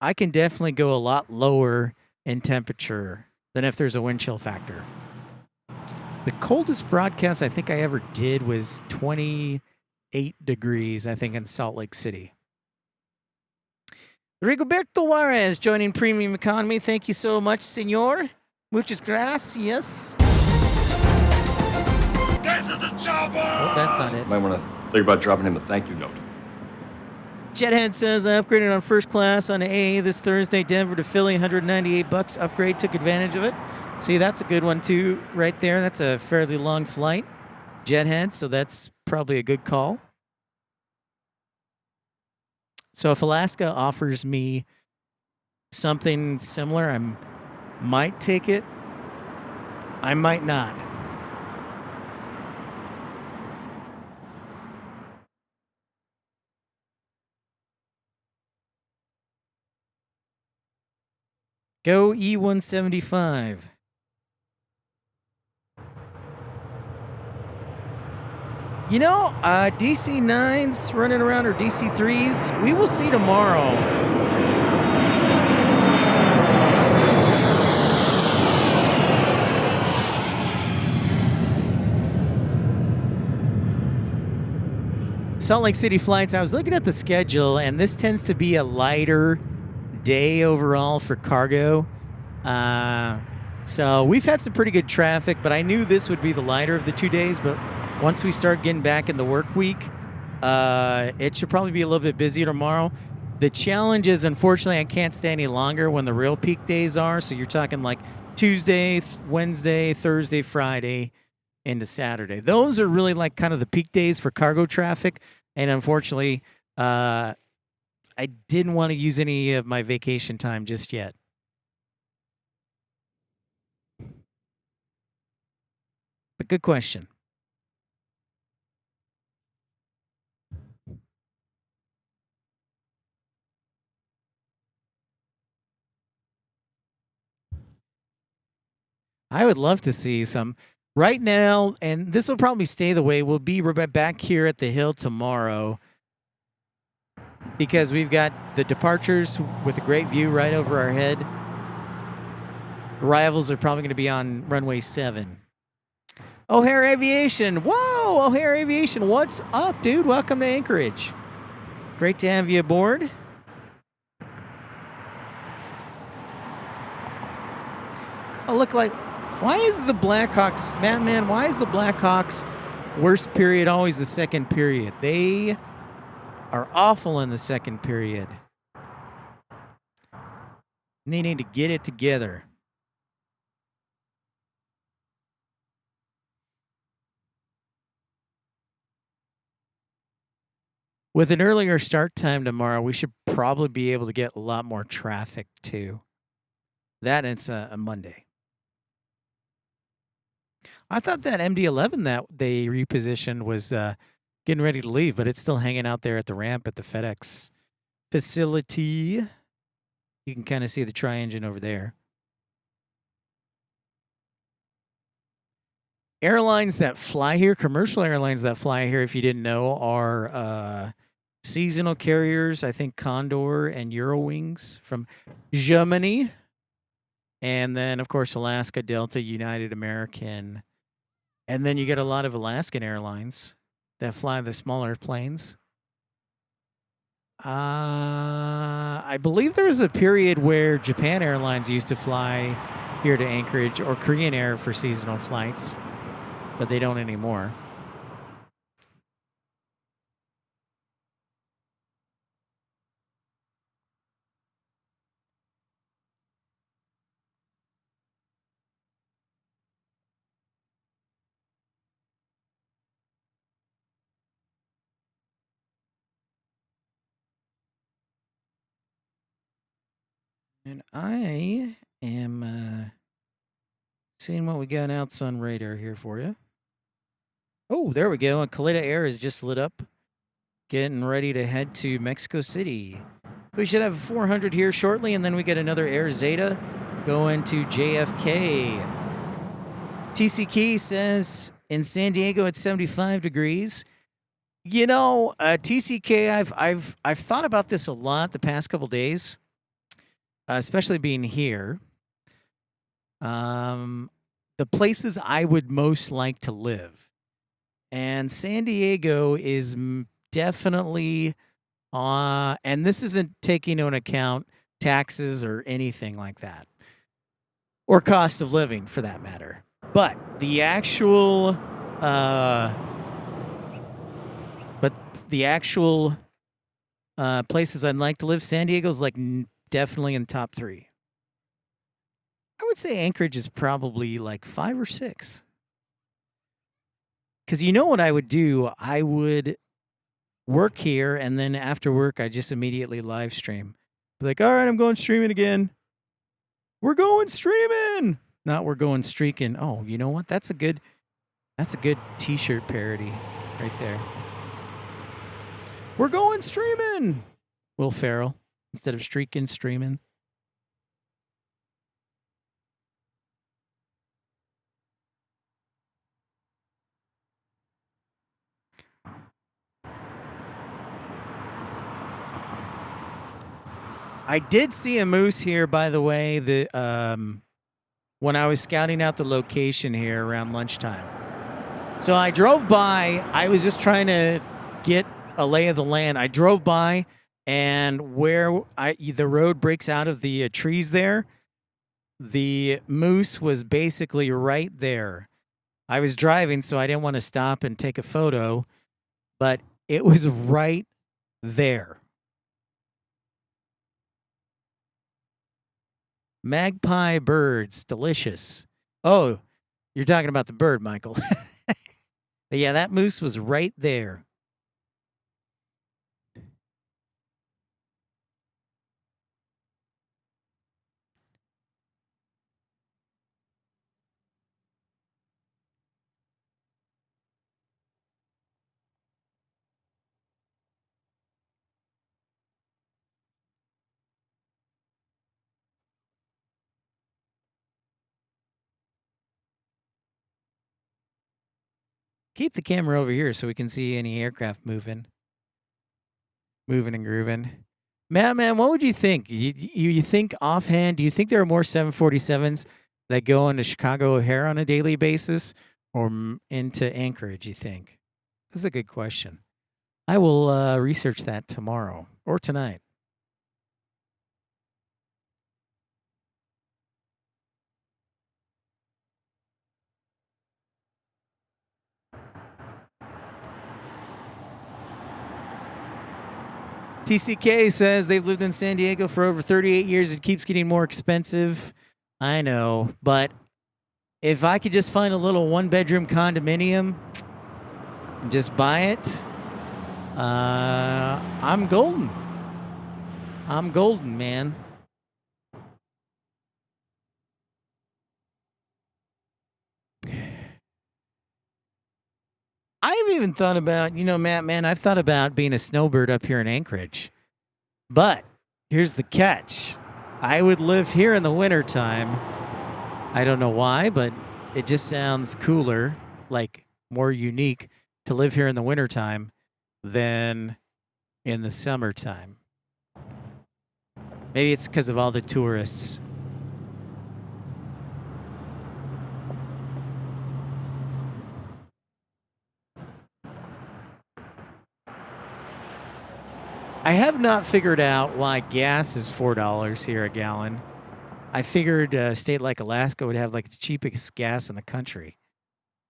I can definitely go a lot lower in temperature than if there's a wind chill factor. The coldest broadcast I think I ever did was 28 degrees, I think, in Salt Lake City. Rigoberto Juarez joining Premium Economy. Thank you so much, senor. Muchas gracias. Get to the chopper! Oh, that's not it. Might want to think about dropping him a thank you note. Jethead says, I upgraded on first class on AA this Thursday, Denver to Philly, $198 upgrade, took advantage of it. See, that's a good one too, right there. That's a fairly long flight, Jethead, so that's probably a good call. So if Alaska offers me something similar, I might take it. I might not. Go E175. You know, DC9s running around or DC3s, we will see tomorrow. Salt Lake City flights, I was looking at the schedule, and this tends to be a lighter day overall for cargo. So we've had some pretty good traffic, but I knew this would be the lighter of the 2 days. But once we start getting back in the work week, it should probably be a little bit busier tomorrow. The challenge is, unfortunately, I can't stay any longer when the real peak days are. So you're talking like Tuesday, Wednesday, Thursday, Friday, into Saturday. Those are really like kind of the peak days for cargo traffic. And unfortunately, I didn't want to use any of my vacation time just yet. But good question. I would love to see some. Right now, and this will probably stay the way, we'll be back here at the Hill tomorrow because we've got the departures with a great view right over our head. Arrivals are probably going to be on runway 7. O'Hare Aviation. Whoa, O'Hare Aviation. What's up, dude? Welcome to Anchorage. Great to have you aboard. Oh, look like... Why is the Blackhawks, man, why is the Blackhawks' worst period always the second period? They are awful in the second period. They need to get it together. With an earlier start time tomorrow, we should probably be able to get a lot more traffic too. That and it's a Monday. I thought that MD-11 that they repositioned was getting ready to leave, but it's still hanging out there at the ramp at the FedEx facility. You can kind of see the tri-engine over there. Airlines that fly here, commercial airlines that fly here, if you didn't know, are seasonal carriers. I think Condor and Eurowings from Germany. And then, of course, Alaska, Delta, United American. And then you get a lot of Alaskan airlines that fly the smaller planes. I believe there was a period where Japan Airlines used to fly here to Anchorage, or Korean Air for seasonal flights, but they don't anymore. And I am seeing what we got outs on radar here for you. Oh, there we go. And Kalita Air is just lit up, getting ready to head to Mexico City. We should have 400 here shortly, and then we get another Air Zeta going to JFK. TC Key says in San Diego it's 75 degrees. You know, TCK, I've thought about this a lot the past couple days, especially being here. The places I would most like to live. And San Diego is definitely, and this isn't taking into account taxes or anything like that, or cost of living for that matter. But the actual, places I'd like to live, San Diego's like definitely in top 3. I would say Anchorage is probably like 5 or 6. Because you know what I would do? I would work here, and then after work, I just immediately live stream. Be like, all right, I'm going streaming again. We're going streaming. Not we're going streaking. Oh, you know what? That's a good t-shirt parody right there. We're going streaming. Will Ferrell instead of streaking, streaming. I did see a moose here, by the way, when I was scouting out the location here around lunchtime. So I drove by. I was just trying to get a lay of the land. I drove by, and where the road breaks out of the trees there, the moose was basically right there. I was driving, so I didn't want to stop and take a photo, but it was right there. Magpie birds, delicious. Oh, you're talking about the bird, Michael. But yeah, that moose was right there. Keep the camera over here so we can see any aircraft moving and grooving. Man, what would you think? You think offhand, do you think there are more 747s that go into Chicago O'Hare on a daily basis or into Anchorage, you think? That's a good question. I will research that tomorrow or tonight. TCK says they've lived in San Diego for over 38 years. It keeps getting more expensive. I know, but if I could just find a little one-bedroom condominium and just buy it, I'm golden. I'm golden, man. I've even thought about, Matt, man, I've thought about being a snowbird up here in Anchorage. But here's the catch. I would live here in the wintertime. I don't know why, but it just sounds cooler, like more unique to live here in the wintertime than in the summertime. Maybe it's because of all the tourists. I have not figured out why gas is $4 here a gallon. I figured a state like Alaska would have like the cheapest gas in the country.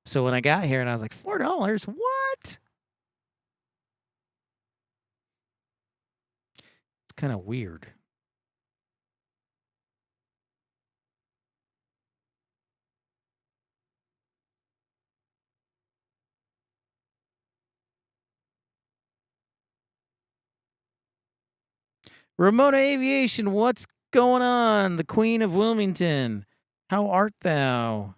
So when I got here and I was like, $4? What? It's kind of weird. Ramona Aviation, what's going on? The Queen of Wilmington. How art thou?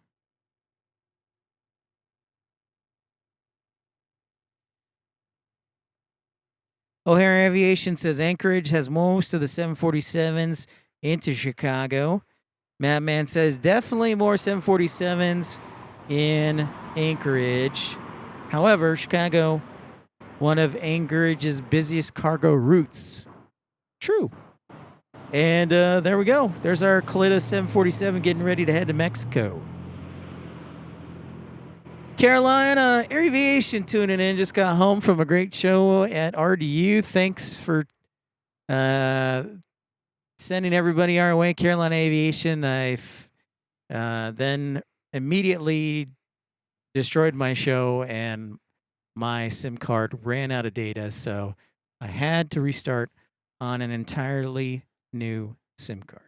O'Hare Aviation says Anchorage has most of the 747s into Chicago. Madman says definitely more 747s in Anchorage. However, Chicago, one of Anchorage's busiest cargo routes. True. And there we go. There's our Calita 747 getting ready to head to Mexico. Carolina Aviation tuning in. Just got home from a great show at RDU. Thanks for sending everybody our way. Carolina Aviation. I've then immediately destroyed my show and my SIM card ran out of data. So I had to restart on an entirely new SIM card.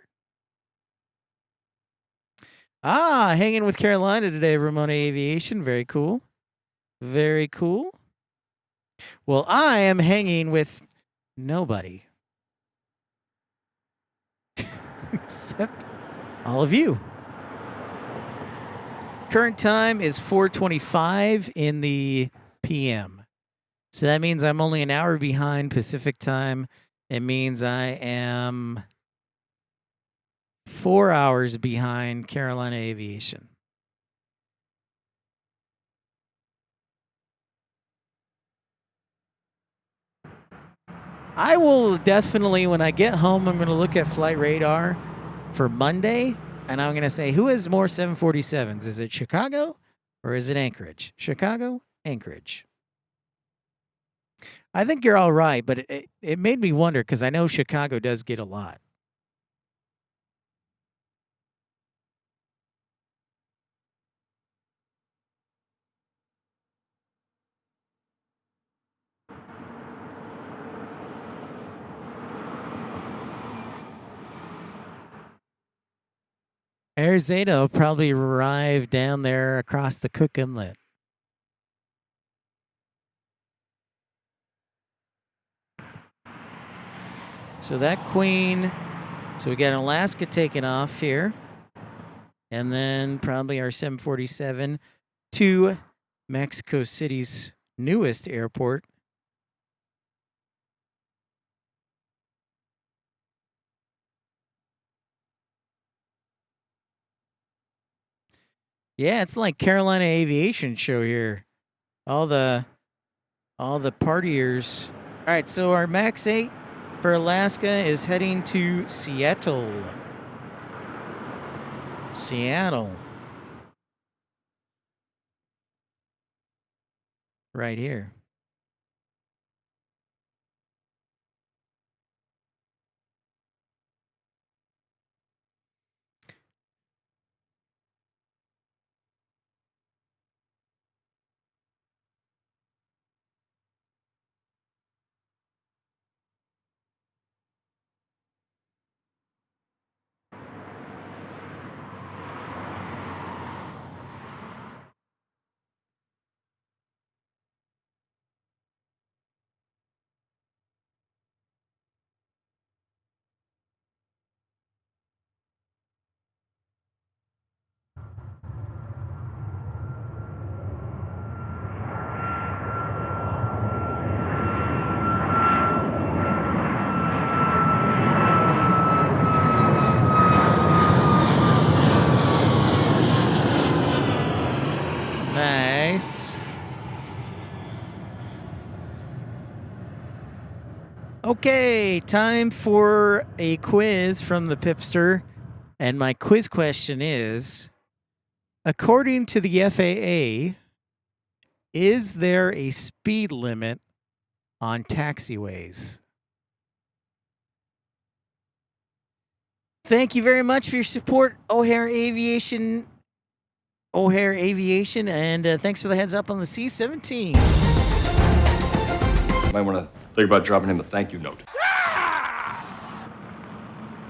Hanging with Carolina today, Ramona Aviation. Very cool. Very cool. Well, I am hanging with nobody. Except all of you. Current time is 4:25 in the PM. So that means I'm only an hour behind Pacific time. It means I am 4 hours behind Carolina Aviation. I will definitely, when I get home, I'm going to look at flight radar for Monday, and I'm going to say, who has more 747s? Is it Chicago or is it Anchorage? Chicago, Anchorage. I think you're all right, but it made me wonder because I know Chicago does get a lot. Air Zeta will probably arrive down there across the Cook Inlet. So that Queen, so we got Alaska taking off here. And then probably our 747 to Mexico City's newest airport. Yeah, it's like Carolina Aviation show here. All the partiers. All right, so our Max 8 for Alaska is heading to Seattle. Seattle. Right here. Okay, time for a quiz from the Pipster. And my quiz question is, according to the FAA, is there a speed limit on taxiways? Thank you very much for your support, O'Hare Aviation, and thanks for the heads up on the C-17. Might want to think about dropping him a thank you note.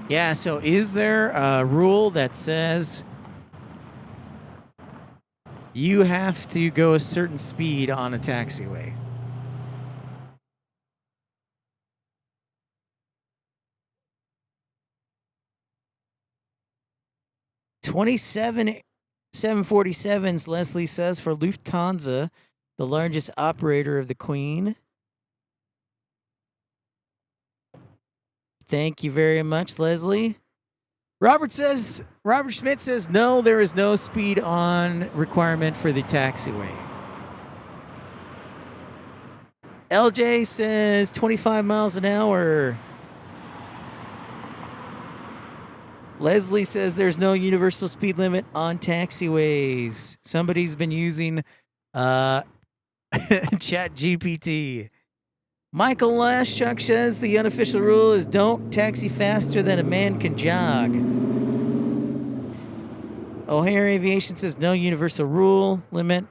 Yeah, so is there a rule that says you have to go a certain speed on a taxiway? $27 747s, Leslie says, for Lufthansa, the largest operator of the Queen. Thank you very much, Leslie. Robert Schmidt says, no, there is no speed on requirement for the taxiway. LJ says 25 miles an hour. Leslie says there's no universal speed limit on taxiways. Somebody's been using Chat GPT. Michael Lashchuk says the unofficial rule is don't taxi faster than a man can jog. O'Hare Aviation says no universal rule limit.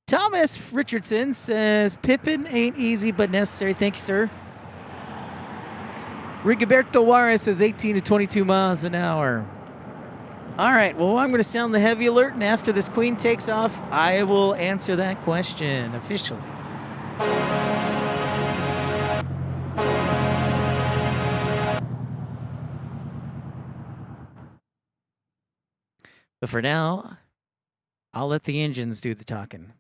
Thomas Richardson says Pippin ain't easy but necessary. Thank you, sir. Rigoberto Juarez says 18 to 22 miles an hour. All right, well, I'm going to sound the heavy alert, and after this Queen takes off, I will answer that question officially. But for now, I'll let the engines do the talking.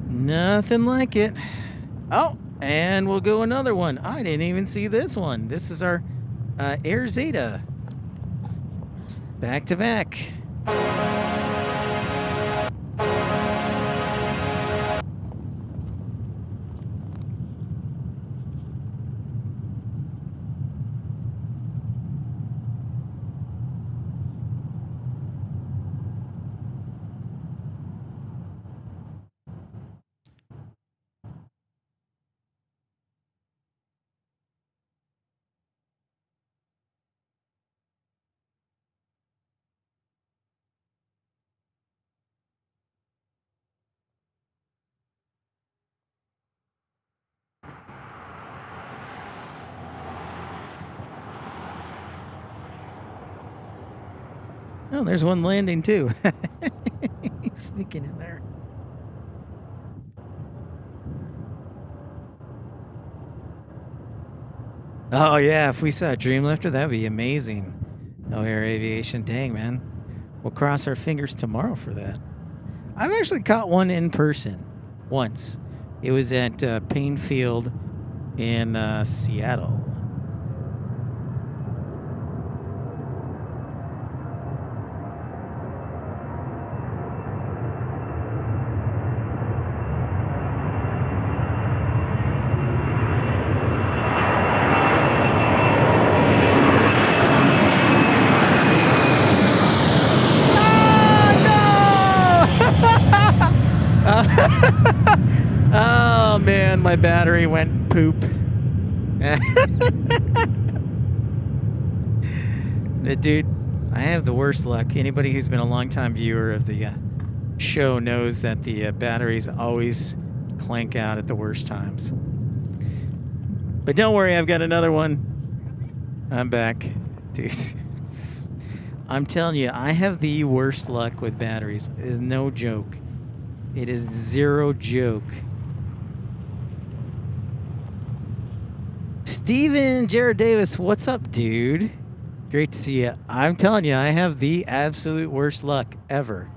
Nothing like it. Oh, and we'll go another one. I didn't even see this one. This is our Air Zeta. Back to back. Oh, there's one landing too. He's sneaking in there. Oh yeah, if we saw a Dreamlifter, that'd be amazing. O'Hare Aviation, dang man. We'll cross our fingers tomorrow for that. I've actually caught one in person once. It was at Payne Field in Seattle. my battery went poop. Dude, I have the worst luck. Anybody who's been a longtime viewer of the show knows that the batteries always clank out at the worst times. But don't worry, I've got another one. I'm back. Dude, I'm telling you, I have the worst luck with batteries. It is no joke. It is zero joke. Steven Jared Davis, what's up, dude? Great to see you. I'm telling you, I have the absolute worst luck ever.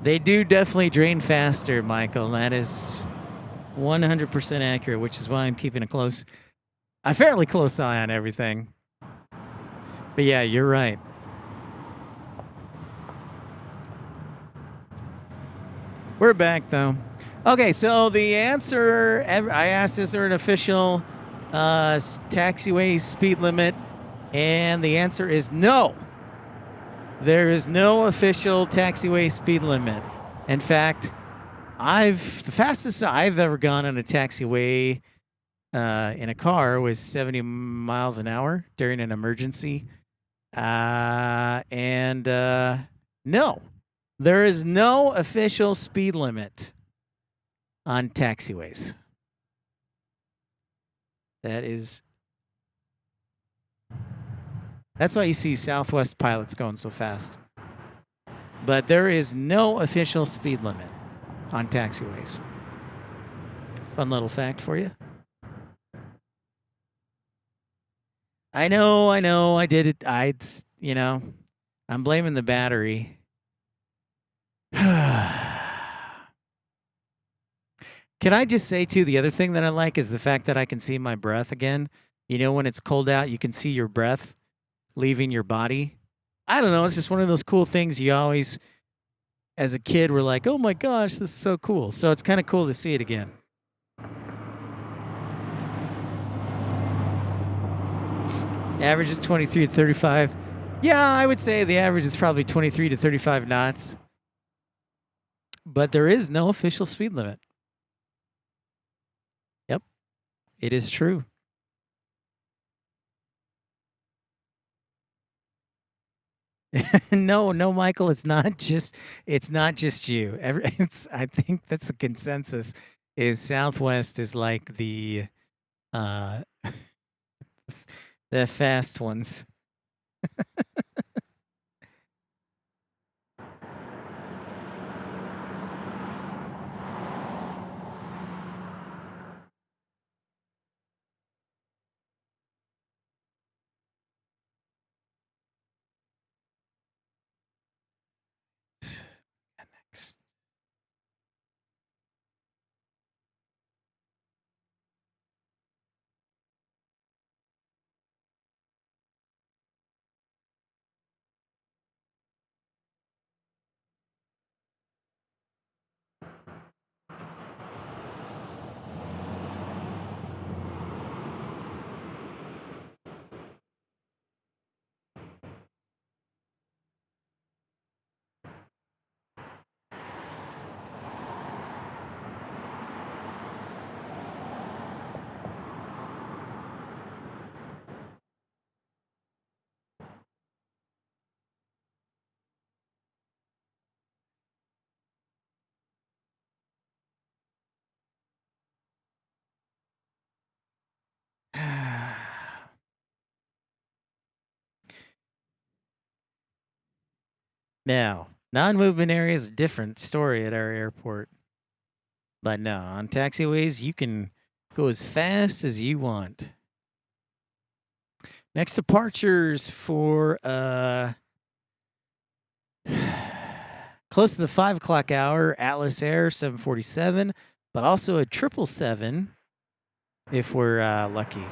They do definitely drain faster, Michael. That is 100% accurate, which is why I'm keeping a fairly close eye on everything. But yeah, you're right. We're back, though. Okay, so the answer, I asked, is there an official taxiway speed limit? And the answer is no. There is no official taxiway speed limit. In fact, the fastest I've ever gone on a taxiway in a car was 70 miles an hour during an emergency. No, there is no official speed limit on taxiways. That's why you see Southwest pilots going so fast. But there is no official speed limit on taxiways. Fun little fact for you. I know, I did it. I'm blaming the battery. Can I just say, too, the other thing that I like is the fact that I can see my breath again. You know, when it's cold out, you can see your breath leaving your body. I don't know. It's just one of those cool things you always, as a kid, were like, oh my gosh, this is so cool. So it's kind of cool to see it again. Average is 23 to 35. Yeah, I would say the average is probably 23 to 35 knots. But there is no official speed limit. Yep, it is true. No, Michael, it's not just you. I think that's the consensus. Is Southwest is like the fast ones. Next. Now, non-movement area is a different story at our airport. But no, on taxiways, you can go as fast as you want. Next departures for close to the 5 o'clock hour, Atlas Air 747, but also a 777 if we're lucky.